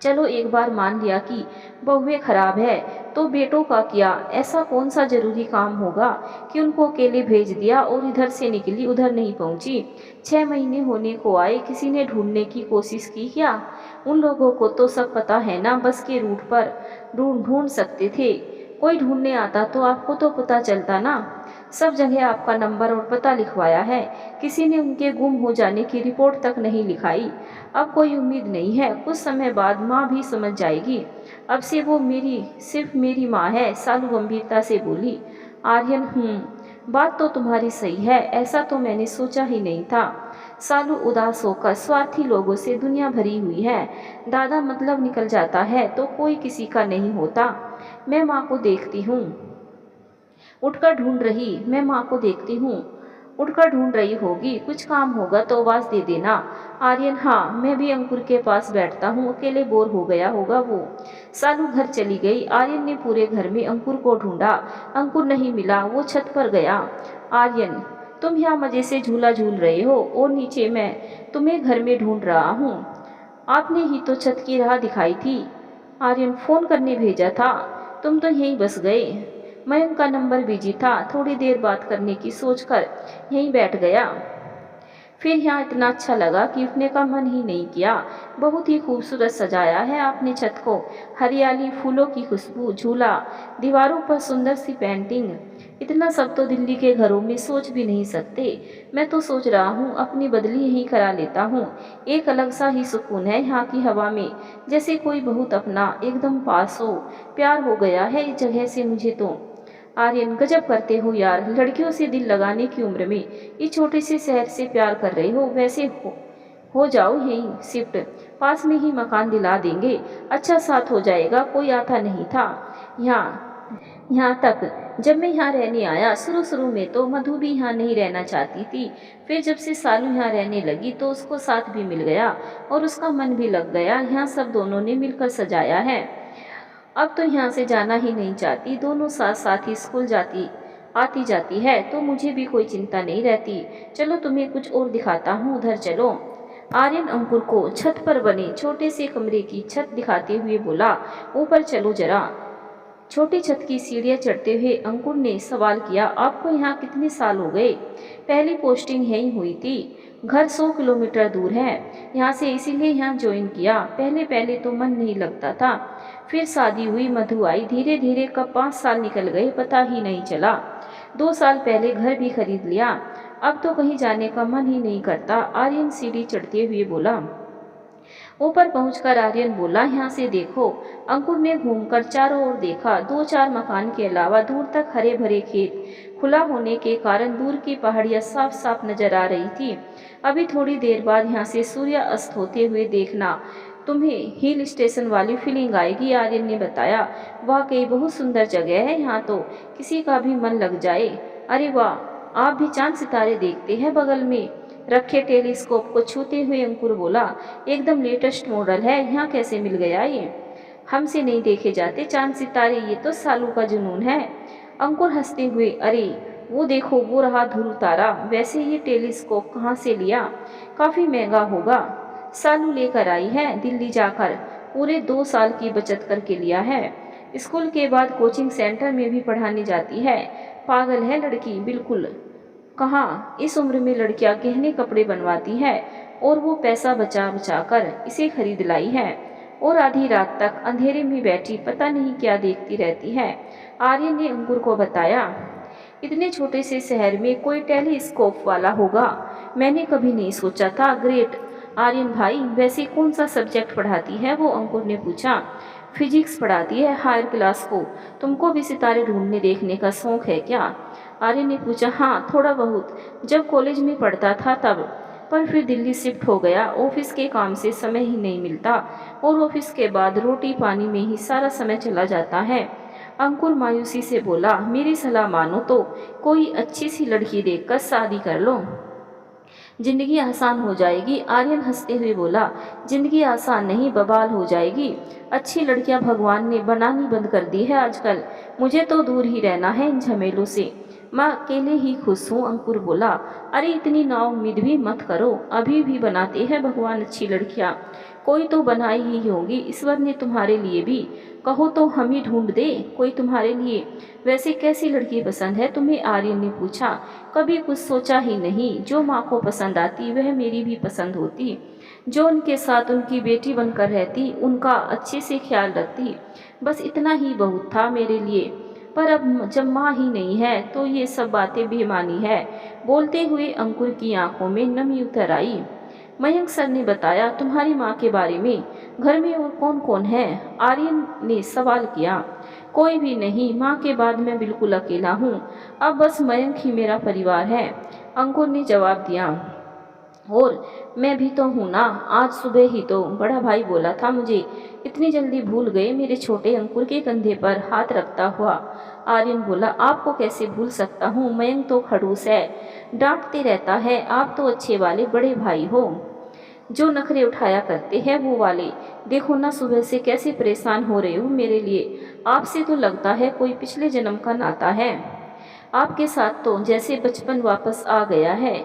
चलो एक बार मान लिया कि बहुएं खराब है, तो बेटों का क्या? ऐसा कौन सा जरूरी काम होगा कि उनको अकेले भेज दिया और इधर से निकली उधर नहीं पहुंची? 6 महीने होने को आए, किसी ने ढूंढने की कोशिश की क्या? उन लोगों को तो सब पता है ना, बस के रूट पर ढूंढ सकते थे, कोई ढूंढने आता तो आपको तो पता चलता ना। सब जगह आपका नंबर और पता लिखवाया है, किसी ने उनके गुम हो जाने की रिपोर्ट तक नहीं लिखाई। अब कोई उम्मीद नहीं है, कुछ समय बाद माँ भी समझ जाएगी, अब से वो सिर्फ मेरी माँ है। सालू गंभीरता से बोली। आर्यन, बात तो तुम्हारी सही है, ऐसा तो मैंने सोचा ही नहीं था। सालू उदास होकर, स्वार्थी लोगों से दुनिया भरी हुई है दादा, मतलब निकल जाता है तो कोई किसी का नहीं होता। मैं माँ को देखती हूँ उठकर ढूंढ रही मैं माँ को देखती हूँ उठकर ढूंढ रही होगी, कुछ काम होगा तो आवाज दे देना। आर्यन, हाँ, मैं भी अंकुर के पास बैठता हूँ, अकेले बोर हो गया होगा वो। सालू घर चली गई। आर्यन ने पूरे घर में अंकुर को ढूंढा, अंकुर नहीं मिला, वो छत पर गया। आर्यन, तुम यहाँ मजे से झूला झूल रहे हो और नीचे मैं तुम्हें घर में ढूंढ रहा हूँ, आपने ही तो छत की राह दिखाई थी। आर्यन, फोन करने भेजा था, तुम तो यहीं बस गए। मयंक का नंबर बिजी था, थोड़ी देर बात करने की सोचकर यहीं बैठ गया, फिर यहाँ इतना अच्छा लगा कि उठने का मन ही नहीं किया। बहुत ही खूबसूरत सजाया है आपने छत को, हरियाली, फूलों की खुशबू, झूला, दीवारों पर सुंदर सी पेंटिंग, इतना सब तो दिल्ली के घरों में सोच भी नहीं सकते। मैं तो सोच रहा हूँ अपनी बदली यहीं करा लेता हूँ, एक अलग सा ही सुकून है यहाँ की हवा में, जैसे कोई बहुत अपना एकदम पास हो। प्यार हो गया है इस जगह से मुझे तो। आर्यन, गजब करते हो यार, लड़कियों से दिल लगाने की उम्र में इस छोटे से शहर से प्यार कर रहे हो, वैसे हो जाओ यहीं शिफ्ट। पास में ही मकान दिला देंगे, अच्छा साथ हो जाएगा, कोई आता नहीं था यहाँ यहाँ तक जब मैं यहाँ रहने आया। शुरू शुरू में तो मधु भी यहाँ नहीं रहना चाहती थी, फिर जब से सालू यहाँ रहने लगी तो उसको साथ भी मिल गया और उसका मन भी लग गया। यहाँ सब दोनों ने मिलकर सजाया है। अब तो यहाँ से जाना ही नहीं चाहती, दोनों साथ साथ ही स्कूल जाती आती जाती है, तो मुझे भी कोई चिंता नहीं रहती। चलो तुम्हें कुछ और दिखाता हूँ, उधर चलो। आर्यन अंकुर को छत पर बने छोटे से कमरे की छत दिखाते हुए बोला, ऊपर चलो जरा। छोटी छत की सीढ़ियाँ चढ़ते हुए अंकुर ने सवाल किया, आपको यहाँ कितने साल हो गए? पहली पोस्टिंग यहीं हुई थी, घर 100 किलोमीटर दूर है यहाँ से, इसीलिए यहाँ ज्वाइन किया। पहले पहले तो मन नहीं लगता था, फिर शादी हुई, मधु आई, धीरे धीरे कब 5 साल निकल गए पता ही नहीं चला। 2 साल पहले घर भी खरीद लिया, अब तो कहीं जाने का मन ही नहीं करता। आर्यन सीढ़ी चढ़ते हुए बोला। ऊपर पहुंचकर आर्यन बोला, यहाँ से देखो। अंकुर ने घूमकर चारों ओर देखा। 2-4 मकान के अलावा दूर तक हरे भरे खेत, खुला होने के कारण दूर की पहाड़ियाँ साफ साफ नजर आ रही थी। अभी थोड़ी देर बाद यहाँ से सूर्य अस्त होते हुए देखना, तुम्हें हिल स्टेशन वाली फीलिंग आएगी, आर्यन ने बताया। वाकई बहुत सुंदर जगह है, यहाँ तो किसी का भी मन लग जाए। अरे वाह, आप भी चांद सितारे देखते हैं? बगल में रखे टेलीस्कोप को छूते हुए अंकुर बोला, एकदम लेटेस्ट मॉडल है, यहाँ कैसे मिल गया ये? हमसे नहीं देखे जाते चांद सितारे, ये तो सालू का जुनून है। अंकुर हंसते हुए, अरे वो देखो, वो रहा ध्रुव तारा। वैसे ये टेलीस्कोप कहाँ से लिया? काफ़ी महंगा होगा। सालू लेकर आई है, दिल्ली जाकर पूरे 2 साल की बचत करके लिया है। स्कूल के बाद कोचिंग सेंटर में भी पढ़ाने जाती है। पागल है लड़की बिल्कुल। कहाँ इस उम्र में लड़कियां गहने कपड़े बनवाती है, और वो पैसा बचा बचा कर इसे खरीद लाई है, और आधी रात तक अंधेरे में बैठी पता नहीं क्या देखती रहती है। आर्यन ने अंकुर को बताया, इतने छोटे से शहर में कोई टेलीस्कोप वाला होगा, मैंने कभी नहीं सोचा था। ग्रेट आर्यन भाई, वैसे कौन सा सब्जेक्ट पढ़ाती है वो? अंकुर ने पूछा। फिजिक्स पढ़ाती है हायर क्लास को। तुमको भी सितारे ढूंढने देखने का शौक है क्या? आर्यन ने पूछा। हाँ थोड़ा बहुत, जब कॉलेज में पढ़ता था तब, पर फिर दिल्ली शिफ्ट हो गया। ऑफिस के काम से समय ही नहीं मिलता, और ऑफिस के बाद रोटी पानी में ही सारा समय चला जाता है। अंकुर मायूसी से बोला, मेरी सलाह मानो तो कोई अच्छी सी लड़की देखकर शादी कर लो, जिंदगी आसान हो जाएगी। आर्यन हंसते हुए बोला, जिंदगी आसान नहीं, बवाल हो जाएगी। अच्छी लड़कियां भगवान ने बनानी बंद कर दी है आजकल। मुझे तो दूर ही रहना है इन झमेलों से, मैं अकेले ही खुश हूँ। अंकुर बोला, अरे इतनी नाउम्मीद भी मत करो, अभी भी बनाते हैं भगवान अच्छी लड़कियाँ, कोई तो बनाई ही होंगी ईश्वर ने तुम्हारे लिए भी। कहो तो हम ही ढूंढ दे कोई तुम्हारे लिए। वैसे कैसी लड़की पसंद है तुम्हें? आर्यन ने पूछा। कभी कुछ सोचा ही नहीं, जो माँ को पसंद आती वह मेरी भी पसंद होती, जो उनके साथ उनकी बेटी बनकर रहती, उनका अच्छे से ख्याल रखती, बस इतना ही बहुत था मेरे लिए। पर अब जब माँ ही नहीं है तो ये सब बातें बेमानी है। बोलते हुए अंकुर की आंखों में नमी उतर आई। मयंक सर ने बताया तुम्हारी माँ के बारे में, घर में और कौन कौन है? आर्यन ने सवाल किया। कोई भी नहीं, माँ के बाद मैं बिल्कुल अकेला हूँ, अब बस मयंक ही मेरा परिवार है, अंकुर ने जवाब दिया। और मैं भी तो हूँ ना, आज सुबह ही तो बड़ा भाई बोला था मुझे, इतनी जल्दी भूल गए? मेरे छोटे अंकुर के कंधे पर हाथ रखता हुआ आर्यन बोला, आपको कैसे भूल सकता हूँ, मयंक तो खड़ूस है, डांटते रहता है, आप तो अच्छे वाले बड़े भाई हो, जो नखरे उठाया करते हैं वो वाले। देखो ना सुबह से कैसे परेशान हो रहे हो मेरे लिए, आपसे तो लगता है कोई पिछले जन्म का नाता है, आपके साथ तो जैसे बचपन वापस आ गया है।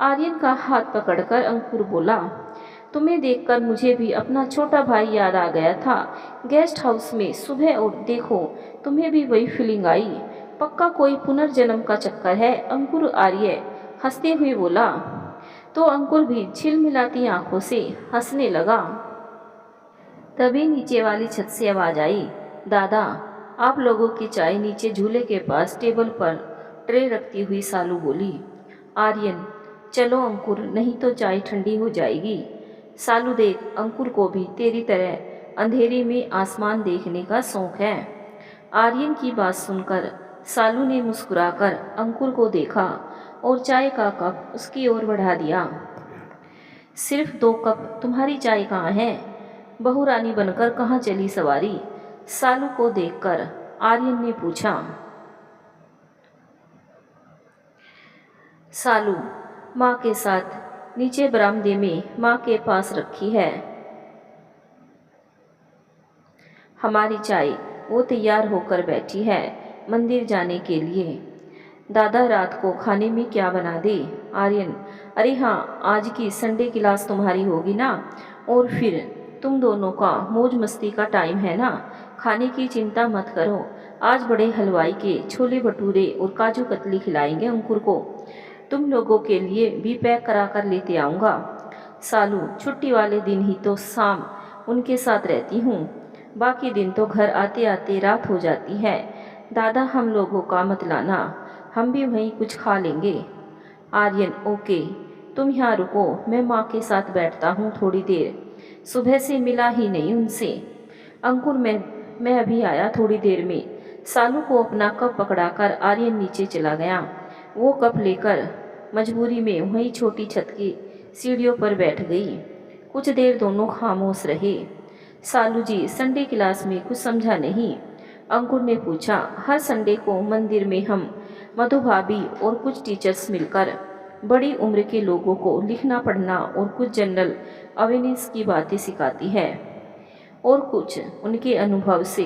आर्यन का हाथ पकड़कर अंकुर बोला, तुम्हें देखकर मुझे भी अपना छोटा भाई याद आ गया था, गेस्ट हाउस में सुबह, और देखो तुम्हें भी वही फीलिंग आई। पक्का कोई पुनर्जन्म का चक्कर है, अंकुर आर्य हंसते हुए बोला। तो अंकुर भी झिलमिलाती आंखों से हंसने लगा। तभी नीचे वाली छत से आवाज आई, दादा आप लोगों की चाय। नीचे झूले के पास टेबल पर ट्रे रखती हुई सालू बोली। आर्यन, चलो अंकुर, नहीं तो चाय ठंडी हो जाएगी। सालू, देख अंकुर को भी तेरी तरह अंधेरे में आसमान देखने का शौक है। आर्यन की बात सुनकर सालू ने मुस्कुराकर अंकुर को देखा और चाय का कप उसकी ओर बढ़ा दिया। सिर्फ 2 कप, तुम्हारी चाय कहाँ है? बहू रानी बनकर कहाँ चली सवारी? सालू को देखकर आर्यन ने पूछा। सालू माँ के साथ नीचे बरामदे में माँ के पास रखी है हमारी चाय, वो तैयार होकर बैठी है मंदिर जाने के लिए। दादा रात को खाने में क्या बना दे? आर्यन, अरे हाँ, आज की संडे क्लास तुम्हारी होगी ना, और फिर तुम दोनों का मौज मस्ती का टाइम है ना। खाने की चिंता मत करो, आज बड़े हलवाई के छोले भटूरे और काजू कतली खिलाएंगे अंकुर को। तुम लोगों के लिए भी पैक करा कर लेते आऊँगा। सालू, छुट्टी वाले दिन ही तो शाम उनके साथ रहती हूँ, बाकी दिन तो घर आते आते रात हो जाती है। दादा, हम लोगों का मत लाना, हम भी वहीं कुछ खा लेंगे। आर्यन, ओके, तुम यहाँ रुको, मैं माँ के साथ बैठता हूँ थोड़ी देर। सुबह से मिला ही नहीं उनसे। अंकुर, मैं अभी आया थोड़ी देर में। सालू को अपना कप पकड़ाकर आर्यन नीचे चला गया। वो कप लेकर मजबूरी में वहीं छोटी छत की सीढ़ियों पर बैठ गई। कुछ देर दोनों खामोश रहे। सालू जी, संडे क्लास में कुछ समझा नहीं? अंकुर ने पूछा। हर संडे को मंदिर में हम मधु भाभी और कुछ टीचर्स मिलकर बड़ी उम्र के लोगों को लिखना पढ़ना और कुछ जनरल अवेयरनेस की बातें सिखाती है, और कुछ उनके अनुभव से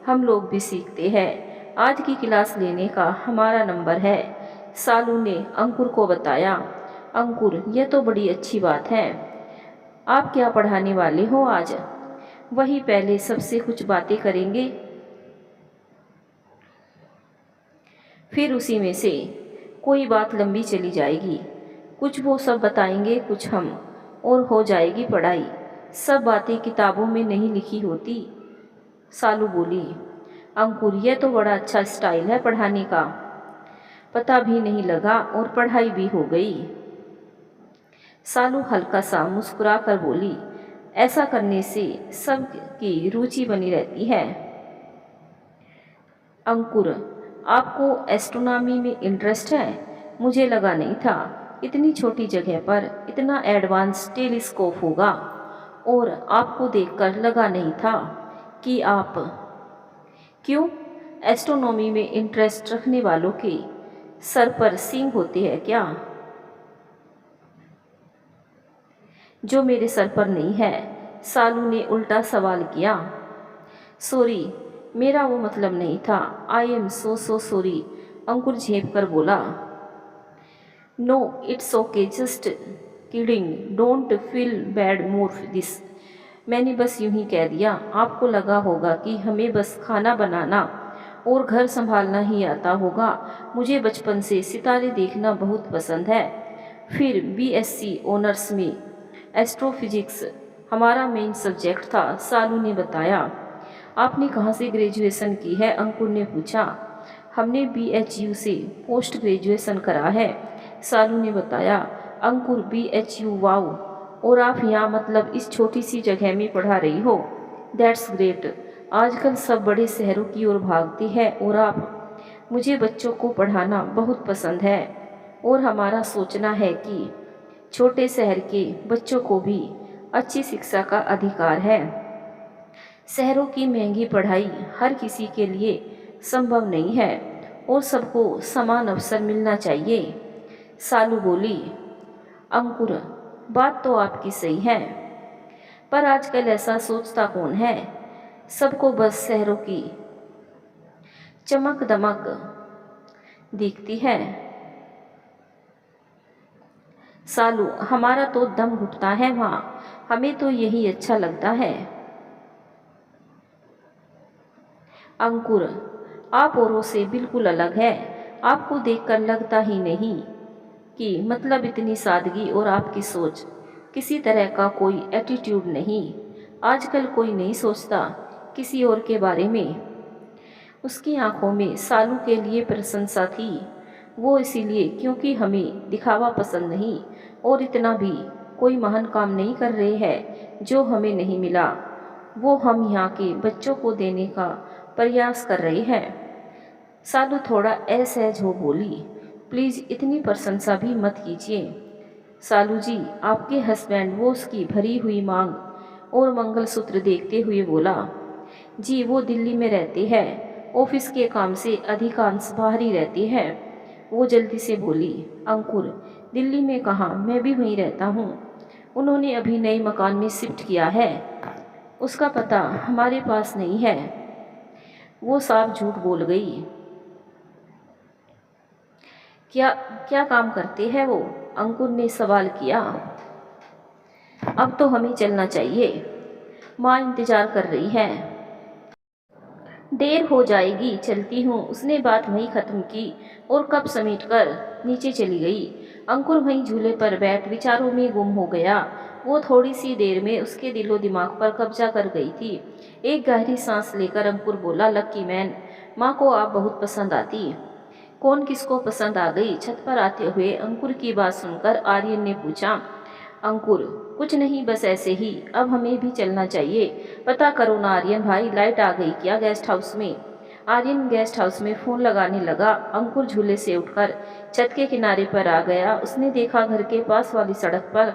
हम लोग भी सीखते हैं। आज की क्लास लेने का हमारा नंबर है, सालू ने अंकुर को बताया। अंकुर, यह तो बड़ी अच्छी बात है। आप क्या पढ़ाने वाले हो आज? वही पहले सबसे कुछ बातें करेंगे, फिर उसी में से कोई बात लंबी चली जाएगी। कुछ वो सब बताएंगे, कुछ हम, और हो जाएगी पढ़ाई। सब बातें किताबों में नहीं लिखी होती, सालू बोली। अंकुर, यह तो बड़ा अच्छा स्टाइल है पढ़ाने का। पता भी नहीं लगा और पढ़ाई भी हो गई। सालू हल्का सा मुस्कुरा कर बोली, ऐसा करने से सबकी रुचि बनी रहती है। अंकुर, आपको एस्ट्रोनॉमी में इंटरेस्ट है? मुझे लगा नहीं था इतनी छोटी जगह पर इतना एडवांस टेलीस्कोप होगा, और आपको देखकर लगा नहीं था कि आप। क्यों? एस्ट्रोनॉमी में इंटरेस्ट रखने वालों के सर पर सींग होते हैं क्या? जो मेरे सर पर नहीं है, सालू ने उल्टा सवाल किया। सॉरी, मेरा वो मतलब नहीं था। आई एम सो सॉरी, अंकुर झेप कर बोला। No, it's okay, just kidding, don't feel bad more this. मैंने बस यूं ही कह दिया। आपको लगा होगा कि हमें बस खाना बनाना और घर संभालना ही आता होगा। मुझे बचपन से सितारे देखना बहुत पसंद है। फिर बीएससी ऑनर्स में एस्ट्रोफिजिक्स हमारा मेन सब्जेक्ट था, सालू ने बताया। आपने कहाँ से ग्रेजुएशन की है? अंकुर ने पूछा। हमने बीएचयू से पोस्ट ग्रेजुएशन करा है, सालू ने बताया। अंकुर, बीएचयू, वाओ, और आप यहाँ मतलब इस छोटी सी जगह में पढ़ा रही हो? That's great. आजकल सब बड़े शहरों की ओर भागते हैं, और आप। मुझे बच्चों को पढ़ाना बहुत पसंद है, और हमारा सोचना है कि छोटे शहर के बच्चों को भी अच्छी शिक्षा का अधिकार है। शहरों की महंगी पढ़ाई हर किसी के लिए संभव नहीं है, और सबको समान अवसर मिलना चाहिए, सालू बोली। अंकुर, बात तो आपकी सही है, पर आजकल ऐसा सोचता कौन है? सबको बस शहरों की चमक दमक दिखती है। सालू, हमारा तो दम घुटता है वहाँ, हमें तो यही अच्छा लगता है। अंकुर, आप औरों से बिल्कुल अलग है। आपको देखकर लगता ही नहीं कि मतलब इतनी सादगी, और आपकी सोच किसी तरह का कोई एटीट्यूड नहीं। आजकल कोई नहीं सोचता किसी और के बारे में। उसकी आंखों में सालू के लिए प्रशंसा थी। वो इसीलिए क्योंकि हमें दिखावा पसंद नहीं, और इतना भी कोई महान काम नहीं कर रहे हैं जो हमें नहीं मिला, वो हम यहाँ के बच्चों को देने का प्रयास कर रहे हैं। सालू थोड़ा असहज हो बोली। प्लीज़ इतनी प्रशंसा भी मत कीजिए, सालू जी, आपके हस्बैंड, वो उसकी भरी हुई मांग और मंगलसूत्र देखते हुए बोला। जी, वो दिल्ली में रहते हैं, ऑफिस के काम से अधिकांश बाहर ही रहते हैं। वो जल्दी से बोली। अंकुर, दिल्ली में कहाँ, मैं भी वहीं रहता हूँ। उन्होंने अभी नए मकान में शिफ्ट किया है। उसका पता हमारे पास नहीं है। वो साफ झूठ बोल गई। क्या क्या काम करते हैं वो? अंकुर ने सवाल किया। अब तो हमें चलना चाहिए, माँ इंतजार कर रही है। देर हो जाएगी, चलती हूँ, उसने बात वहीं खत्म की और कप समेट कर नीचे चली गई। अंकुर वहीं झूले पर बैठ विचारों में गुम हो गया। वो थोड़ी सी देर में उसके दिलो दिमाग पर कब्जा कर गई थी। एक गहरी सांस लेकर अंकुर बोला, लक्की मैन, माँ को आप बहुत पसंद आती। कौन किसको पसंद आ गई? छत पर आते हुए अंकुर की बात सुनकर आर्यन ने पूछा। अंकुर, कुछ नहीं, बस ऐसे ही, अब हमें भी चलना चाहिए। पता करो ना आर्यन भाई, लाइट आ गई क्या गेस्ट हाउस में? आर्यन गेस्ट हाउस में फ़ोन लगाने लगा। अंकुर झूले से उठकर छत के किनारे पर आ गया। उसने देखा घर के पास वाली सड़क पर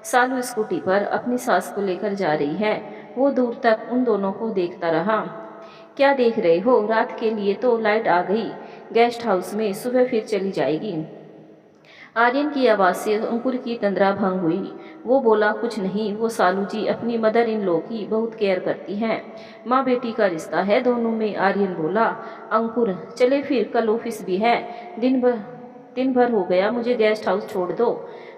सालू स्कूटी पर अपनी सास को लेकर जा रही है। वो दूर तक उन दोनों को देखता रहा। क्या देख रहे हो? रात के लिए तो लाइट आ गई गेस्ट हाउस में, सुबह फिर चली जाएगी। आर्यन की आवाज़ से अंकुर की तंद्रा भंग हुई। वो बोला, कुछ नहीं, वो सालू जी अपनी मदर इन लॉ की बहुत केयर करती हैं। माँ बेटी का रिश्ता है दोनों में। आर्यन बोला। अंकुर, चले फिर, कल ऑफिस भी है। दिन भर हो गया, मुझे गेस्ट हाउस छोड़ दो,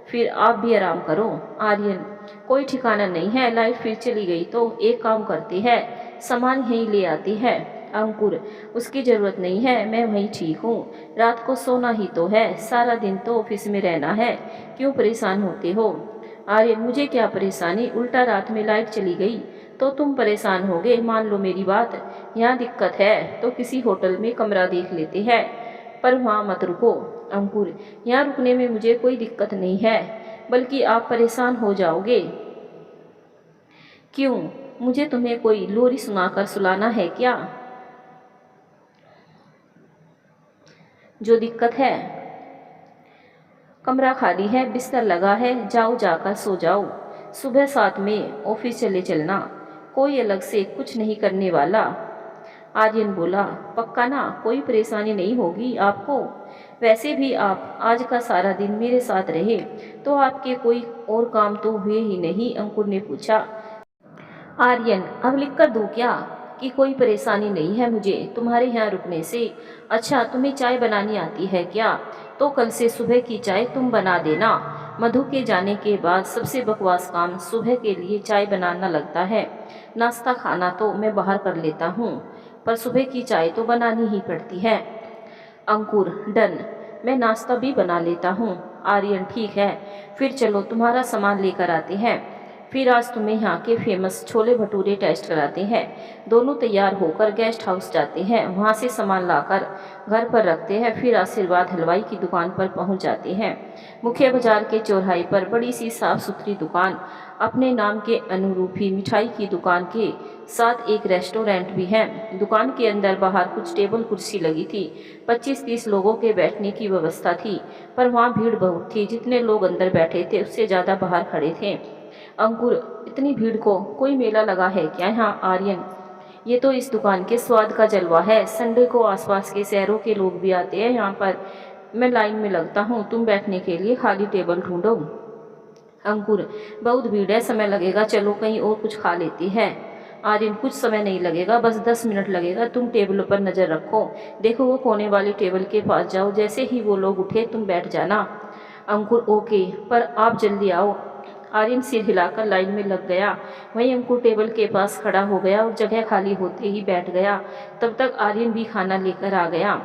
फिर आप भी आराम करो। आर्यन, कोई ठिकाना नहीं है, लाइट फिर चली गई तो एक काम करती है, सामान यहीं ले आती है। अंकुर, उसकी ज़रूरत नहीं है, मैं वहीं ठीक हूँ। रात को सोना ही तो है, सारा दिन तो ऑफिस में रहना है, क्यों परेशान होते हो? आर्यन, मुझे क्या परेशानी, उल्टा रात में लाइट चली गई तो तुम परेशान होगे। मान लो मेरी बात, यहाँ दिक्कत है तो किसी होटल में कमरा देख लेते हैं, पर वहाँ मत रुको। अंकुर, यहाँ रुकने में मुझे कोई दिक्कत नहीं है, बल्कि आप परेशान हो जाओगे। क्यों, मुझे तुम्हें कोई लोरी सुनाकर सुलाना है क्या? जो दिक्कत है, कमरा खाली है, बिस्तर लगा है, जाओ जाकर सो जाओ। सुबह 7 में ऑफिस चले चलना, कोई अलग से कुछ नहीं करने वाला। आर्यन बोला। पक्का ना, कोई परेशानी नहीं होगी आपको? वैसे भी आप आज का सारा दिन मेरे साथ रहे तो आपके कोई और काम तो हुए ही नहीं? अंकुर ने पूछा। आर्यन, अब लिख कर दूँ क्या कि कोई परेशानी नहीं है मुझे तुम्हारे यहाँ रुकने से? अच्छा, तुम्हें चाय बनानी आती है क्या? तो कल से सुबह की चाय तुम बना देना। मधु के जाने के बाद सबसे बकवास काम सुबह के लिए चाय बनाना लगता है। नाश्ता खाना तो मैं बाहर कर लेता हूँ, पर सुबह की चाय तो बनानी ही पड़ती है। अंकुर, डन, मैं नाश्ता भी बना लेता हूँ। आर्यन, ठीक है, फिर चलो तुम्हारा सामान लेकर आते हैं, फिर आज तुम्हें यहाँ के फेमस छोले भटूरे टेस्ट कराते हैं। दोनों तैयार होकर गेस्ट हाउस जाते हैं, वहाँ से सामान लाकर घर पर रखते हैं, फिर आशीर्वाद हलवाई की दुकान पर पहुँच जाते हैं। मुख्य बाजार के चौराहे पर बड़ी सी साफ सुथरी दुकान, अपने नाम के अनुरूप ही मिठाई की दुकान के साथ एक रेस्टोरेंट भी है। दुकान के अंदर बाहर कुछ टेबल कुर्सी लगी थी, 25-30 लोगों के बैठने की व्यवस्था थी, पर वहाँ भीड़ बहुत थी। जितने लोग अंदर बैठे थे उससे ज़्यादा बाहर खड़े थे। अंकुर, इतनी भीड़ को कोई मेला लगा है क्या यहाँ? आर्यन, ये तो इस दुकान के स्वाद का जलवा है, संडे को आसपास के शहरों के लोग भी आते हैं यहाँ पर। मैं लाइन में लगता हूँ, तुम बैठने के लिए खाली टेबल ढूंढो। अंकुर, बहुत भीड़ है, समय लगेगा, चलो कहीं और कुछ खा लेती है। आर्यन, कुछ समय नहीं लगेगा, बस 10 मिनट लगेगा, तुम टेबल पर नज़र रखो, देखो वो कोने वाली टेबल के पास जाओ, जैसे ही वो लोग उठे तुम बैठ जाना। अंकुर, ओके, पर आप जल्दी आओ। आर्यन सिर हिलाकर लाइन में लग गया। वहीं अंकुर टेबल के पास खड़ा हो गया और जगह खाली होते ही बैठ गया। तब तक आर्यन भी खाना लेकर आ गया।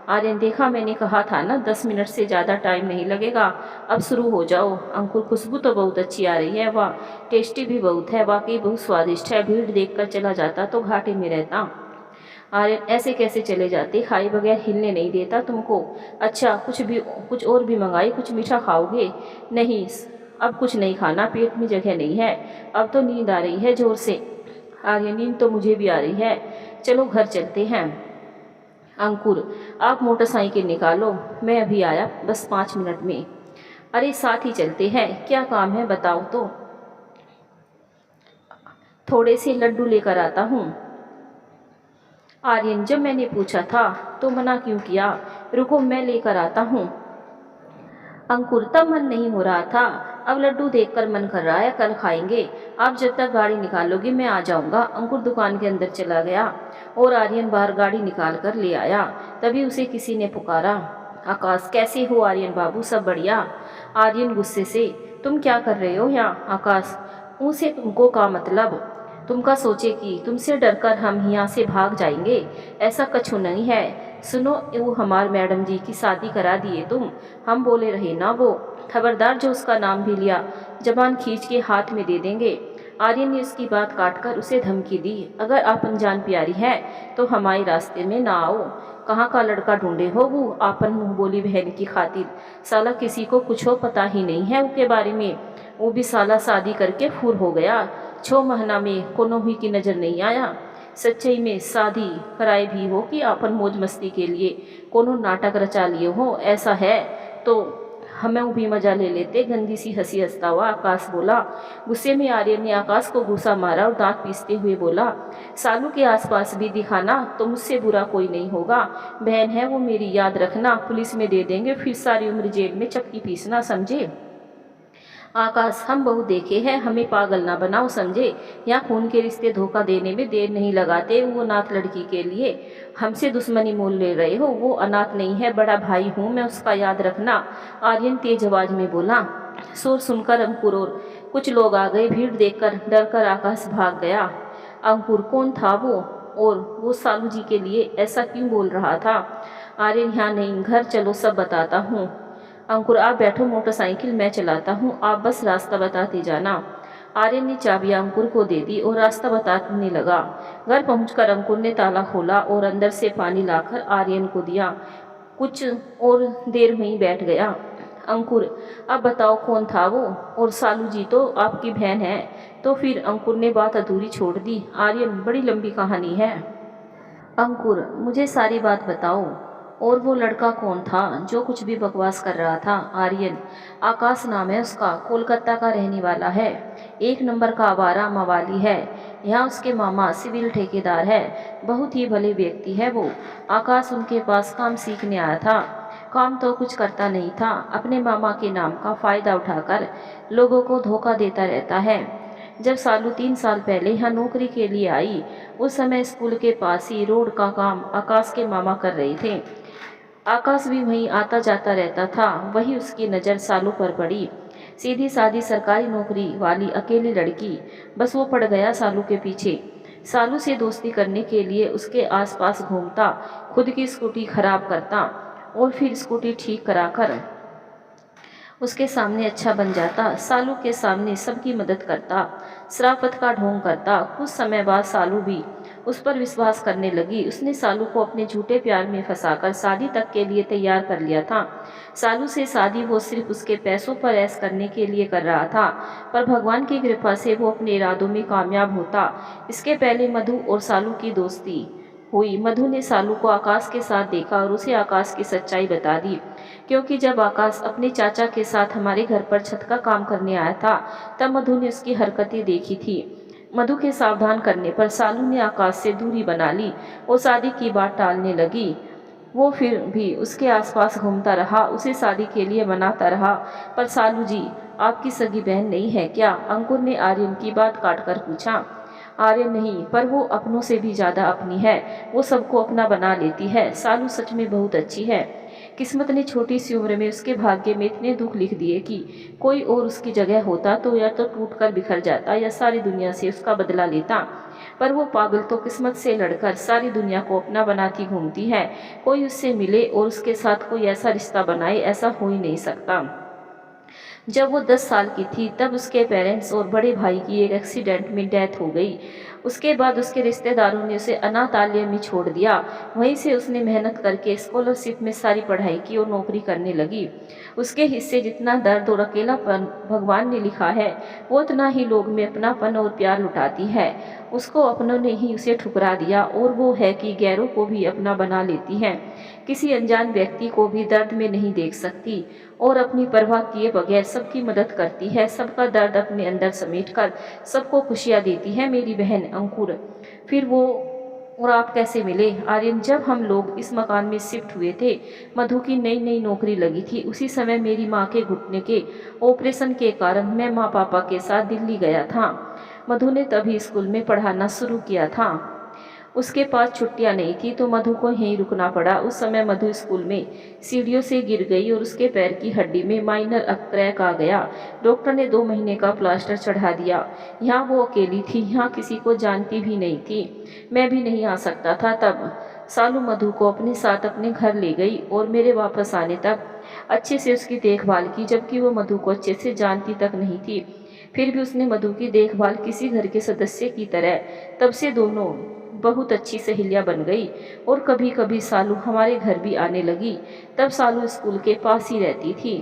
आर्यन, देखा, मैंने कहा था ना 10 मिनट से ज़्यादा टाइम नहीं लगेगा, अब शुरू हो जाओ। अंकुर, खुशबू तो बहुत अच्छी आ रही है, वाह, टेस्टी भी बहुत है, वाकई बहुत स्वादिष्ट है, भीड़ देखकर चला जाता तो घाटे में रहता। आर्यन, ऐसे कैसे चले जाते, खाए बगैर हिलने नहीं देता तुमको? अच्छा, कुछ और भी मंगाई, कुछ मीठा खाओगे? नहीं, अब कुछ नहीं खाना, पेट में जगह नहीं है, अब तो नींद आ रही है जोर से। आर्यन, नींद तो मुझे भी आ रही है, चलो घर चलते हैं। अंकुर, आप मोटरसाइकिल निकालो, मैं अभी आया, बस 5 मिनट में। अरे साथ ही चलते हैं, क्या काम है बताओ तो। थोड़े से लड्डू लेकर आता हूँ। आर्यन, जब मैंने पूछा था तो मना क्यों किया? रुको मैं लेकर आता हूँ। अंकुर, तब मन नहीं हो रहा था, अब लड्डू देखकर मन कर रहा है, कल खाएंगे। आप जब तक गाड़ी निकालोगे मैं आ जाऊंगा। अंकुर दुकान के अंदर चला गया और आर्यन बाहर गाड़ी निकाल कर ले आया। तभी उसे किसी ने पुकारा, आकाश कैसे हो आर्यन बाबू, सब बढ़िया? आर्यन गुस्से से, तुम क्या कर रहे हो यहाँ? आकाश, उनसे तुमको का मतलब? तुम का सोचे कि तुमसे डरकर हम यहाँ से भाग जाएंगे? ऐसा कछु नहीं है। सुनो, वो हमार मैडम जी की शादी करा दिए तुम, हम बोले रहे ना वो। खबरदार जो उसका नाम भी लिया, जबान खींच के हाथ में दे देंगे। आर्यन ने उसकी बात काटकर उसे धमकी दी, अगर आपन जान प्यारी है तो हमारे रास्ते में ना आओ। कहाँ का लड़का ढूंढे हो वो आपन मुँह बोली बहन की खातिर? साला किसी को कुछ हो पता ही नहीं है उसके बारे में। वो भी साला शादी करके फूर हो गया, 6 महीना में कोनो ही की नज़र नहीं आया। सच्चाई में शादी कराए भी हो कि आपन मौज मस्ती के लिए कोनो नाटक रचा लिए हो? ऐसा है तो हमें भी मजा ले लेते। गंदी सी हंसी हंसता हुआ आकाश बोला। गुस्से में आर्यन ने आकाश को घूसा मारा और दांत पीसते हुए बोला, सालू के आसपास भी दिखाना तो मुझसे बुरा कोई नहीं होगा। बहन है वो मेरी, याद रखना, पुलिस में दे देंगे, फिर सारी उम्र जेल में चक्की पीसना, समझे? आकाश, हम बहुत देखे हैं, हमें पागल ना बनाओ, समझे? यहाँ खून के रिश्ते धोखा देने में देर नहीं लगाते। वो अनाथ लड़की के लिए हमसे दुश्मनी मोल ले रहे हो? वो अनाथ नहीं है, बड़ा भाई हूँ मैं उसका, याद रखना। आर्यन तेज आवाज में बोला। शोर सुनकर अंकुर और कुछ लोग आ गए। भीड़ देखकर डरकर आकाश भाग गया। अंकुर, कौन था वो? और वो सालू जी के लिए ऐसा क्यों बोल रहा था? आर्यन, यहाँ नहीं, घर चलो, सब बताता हूँ। अंकुर, आप बैठो, मोटरसाइकिल मैं चलाता हूँ, आप बस रास्ता बताते जाना। आर्यन ने चाबियां अंकुर को दे दी और रास्ता बताने लगा। घर पहुंचकर अंकुर ने ताला खोला और अंदर से पानी लाकर आर्यन को दिया। कुछ और देर वहीं बैठ गया। अंकुर, अब बताओ कौन था वो? और सालू जी तो आपकी बहन है। तो फिर अंकुर ने बात अधूरी छोड़ दी। आर्यन, बड़ी लंबी कहानी है। अंकुर, मुझे सारी बात बताओ। और वो लड़का कौन था जो कुछ भी बकवास कर रहा था? आर्यन, आकाश नाम है उसका, कोलकाता का रहने वाला है, 1 नंबर का आवारा मवाली है। यहाँ उसके मामा सिविल ठेकेदार है, बहुत ही भले व्यक्ति है वो। आकाश उनके पास काम सीखने आया था। काम तो कुछ करता नहीं था, अपने मामा के नाम का फ़ायदा उठाकर लोगों को धोखा देता रहता है। जब सालू 3 साल पहले यहाँ नौकरी के लिए आई, उस समय स्कूल के पास ही रोड का काम आकाश के मामा कर रहे थे। आकाश भी वहीं आता जाता रहता था। वही उसकी नज़र सालू पर पड़ी। सीधी सादी सरकारी नौकरी वाली अकेली लड़की, बस वो पड़ गया सालू के पीछे। सालू से दोस्ती करने के लिए उसके आसपास घूमता, खुद की स्कूटी खराब करता और फिर स्कूटी ठीक कराकर उसके सामने अच्छा बन जाता। सालू के सामने सबकी मदद करता, शराफत का ढोंग करता। कुछ समय बाद सालू भी उस पर विश्वास करने लगी। उसने सालू को अपने झूठे प्यार में फंसाकर शादी तक के लिए तैयार कर लिया था। सालू से शादी वो सिर्फ उसके पैसों पर ऐश करने के लिए कर रहा था, पर भगवान की कृपा से वो अपने इरादों में कामयाब होता। इसके पहले मधु और सालू की दोस्ती हुई। मधु ने सालू को आकाश के साथ देखा और उसे आकाश की सच्चाई बता दी, क्योंकि जब आकाश अपने चाचा के साथ हमारे घर पर छत का काम करने आया था, तब मधु ने उसकी हरकतें देखी थी। मधु के सावधान करने पर सालू ने आकाश से दूरी बना ली और शादी की बात टालने लगी। वो फिर भी उसके आसपास घूमता रहा, उसे शादी के लिए मनाता रहा। पर सालू जी, आपकी सगी बहन नहीं है क्या? अंकुर ने आर्यन की बात काटकर पूछा। आर्यन, नहीं, पर वो अपनों से भी ज़्यादा अपनी है, वो सबको अपना बना लेती है। सालू सच में बहुत अच्छी है। किस्मत ने छोटी सी उम्र में उसके भाग्य में इतने दुख लिख दिए कि कोई और उसकी जगह होता तो या तो टूटकर बिखर जाता या सारी दुनिया से उसका बदला लेता। पर वो पागल तो किस्मत से लड़कर सारी दुनिया को अपना बनाती घूमती है। कोई उससे मिले और उसके साथ कोई ऐसा रिश्ता बनाए, ऐसा हो ही नहीं सकता। जब वो 10 साल की थी तब उसके पेरेंट्स और बड़े भाई की एक एक्सीडेंट में डेथ हो गई। उसके बाद उसके रिश्तेदारों ने उसे अनाथालय में छोड़ दिया। वहीं से उसने मेहनत करके स्कॉलरशिप में सारी पढ़ाई की और नौकरी करने लगी। उसके हिस्से जितना दर्द और अकेलापन भगवान ने लिखा है, वो उतना ही लोग में अपनापन और प्यार लुटाती है। उसको अपनों ने ही उसे ठुकरा दिया, और वो है कि गैरों को भी अपना बना लेती है। किसी अनजान व्यक्ति को भी दर्द में नहीं देख सकती और अपनी परवाह किए बगैर सबकी मदद करती है। सबका दर्द अपने अंदर समेटकर सबको खुशियाँ देती है। मेरी बहन अंकुर। फिर वो और आप कैसे मिले? आर्यन, जब हम लोग इस मकान में शिफ्ट हुए थे, मधु की नई नई नौकरी लगी थी। उसी समय मेरी माँ के घुटने के ऑपरेशन के कारण मैं माँ पापा के साथ दिल्ली गया था। मधु ने तभी स्कूल में पढ़ाना शुरू किया था। उसके पास छुट्टियां नहीं थी तो मधु को यहीं रुकना पड़ा। उस समय मधु स्कूल में सीढ़ियों से गिर गई और उसके पैर की हड्डी में माइनर क्रैक आ गया। डॉक्टर ने 2 महीने का प्लास्टर चढ़ा दिया। यहाँ वो अकेली थी, यहाँ किसी को जानती भी नहीं थी। मैं भी नहीं आ सकता था तब। सालू मधु को अपने साथ अपने घर ले गई और मेरे वापस आने तक अच्छे से उसकी देखभाल की, जबकि वो मधु को अच्छे से जानती तक नहीं थी। फिर भी उसने मधु की देखभाल किसी घर के सदस्य की तरह। तब से दोनों बहुत अच्छी सहेलियां बन गई और कभी कभी सालू हमारे घर भी आने लगी। तब सालू स्कूल के पास ही रहती थी।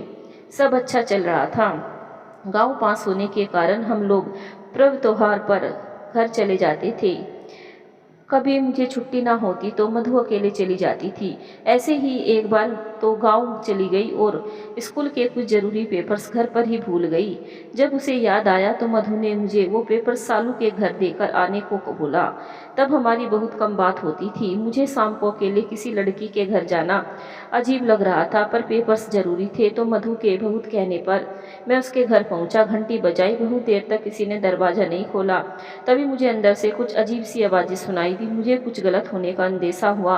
सब अच्छा चल रहा था। गांव पास होने के कारण हम लोग पर्व त्योहार पर घर चले जाते थे। कभी मुझे छुट्टी ना होती तो मधु अकेले चली जाती थी। ऐसे ही एक बार तो गांव चली गई और स्कूल के कुछ जरूरी पेपर्स घर पर ही भूल गई। जब उसे याद आया तो मधु ने मुझे वो पेपर सालू के घर देकर आने को बोला। तब हमारी बहुत कम बात होती थी। मुझे शाम को अकेले किसी लड़की के घर जाना अजीब लग रहा था, पर पेपर्स जरूरी थे तो मधु के बहुत कहने पर मैं उसके घर पहुंचा। घंटी बजाई, बहुत देर तक किसी ने दरवाजा नहीं खोला। तभी मुझे अंदर से कुछ अजीब सी आवाज़ें सुनाई दी। मुझे कुछ गलत होने का अंदेशा हुआ।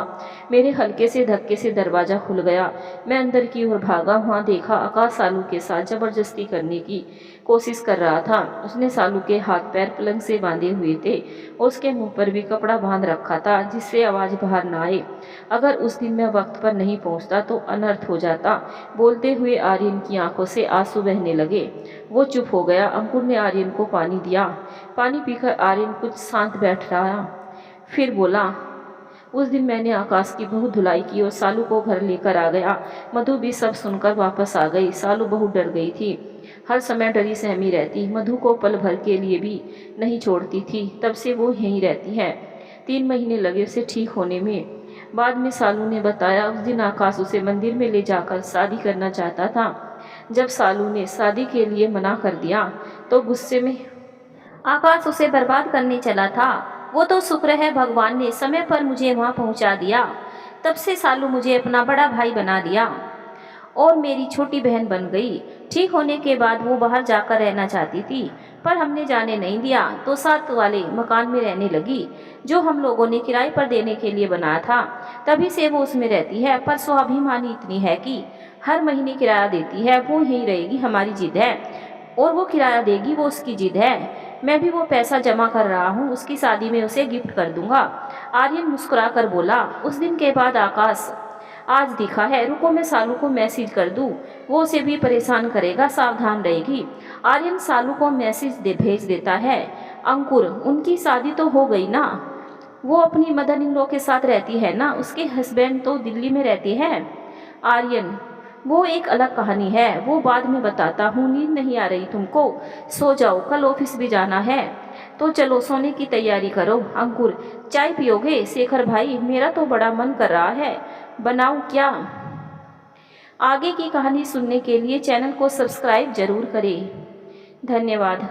मेरे हल्के से धक्के से दरवाज़ा खुल गया। मैं अंदर की ओर भागा। वहाँ देखा आकाश सालू के साथ जबरदस्ती करने की कोशिश कर रहा था। उसने सालू के हाथ पैर पलंग से बांधे हुए थे और उसके मुंह पर भी कपड़ा बांध रखा था जिससे आवाज़ बाहर ना आए। अगर उस दिन मैं वक्त पर नहीं पहुंचता तो अनर्थ हो जाता। बोलते हुए आर्यन की आंखों से आंसू बहने लगे। वो चुप हो गया। अंकुर ने आर्यन को पानी दिया। पानी पीकर आर्यन कुछ शांत बैठ रहा। फिर बोला, उस दिन मैंने आकाश की बहुत धुलाई की और सालू को घर लेकर आ गया। मधु भी सब सुनकर वापस आ गई। सालू बहुत डर गई थी, हर समय डरी सहमी रहती। मधु को पल भर के लिए भी नहीं छोड़ती थी। तब से वो यहीं रहती है। 3 महीने लगे उसे ठीक होने में। बाद में सालू ने बताया, उस दिन आकाश उसे मंदिर में ले जाकर शादी करना चाहता था। जब सालू ने शादी के लिए मना कर दिया तो गुस्से में आकाश उसे बर्बाद करने चला था। वो तो शुक्र है भगवान ने समय पर मुझे वहाँ पहुँचा दिया। तब से सालू मुझे अपना बड़ा भाई बना दिया और मेरी छोटी बहन बन गई। ठीक होने के बाद वो बाहर जाकर रहना चाहती थी, पर हमने जाने नहीं दिया तो साथ वाले मकान में रहने लगी, जो हम लोगों ने किराए पर देने के लिए बनाया था। तभी से वो उसमें रहती है, पर स्वाभिमानी इतनी है कि हर महीने किराया देती है। वो यहीं रहेगी, हमारी जिद है, और वो किराया देगी, वो उसकी जिद है। मैं भी वो पैसा जमा कर रहा हूँ, उसकी शादी में उसे गिफ्ट कर दूंगा। आर्यन मुस्कुरा कर बोला। उस दिन के बाद आकाश आज दिखा है। रुको, मैं सालू को मैसेज कर दूं, वो उसे भी परेशान करेगा, सावधान रहेगी। आर्यन सालू को मैसेज भेज देता है। अंकुर, उनकी शादी तो हो गई ना, वो अपनी मदर इन लॉ के साथ रहती है ना, उसके हस्बैंड तो दिल्ली में रहते हैं। आर्यन, वो एक अलग कहानी है, वो बाद में बताता हूँ। नींद नहीं आ रही तुमको? सो जाओ, कल ऑफिस भी जाना है तो चलो सोने की तैयारी करो। अंकुर, चाय पियोगे? शेखर भाई, मेरा तो बड़ा मन कर रहा है, बनाऊं क्या? आगे की कहानी सुनने के लिए चैनल को सब्सक्राइब जरूर करें। धन्यवाद।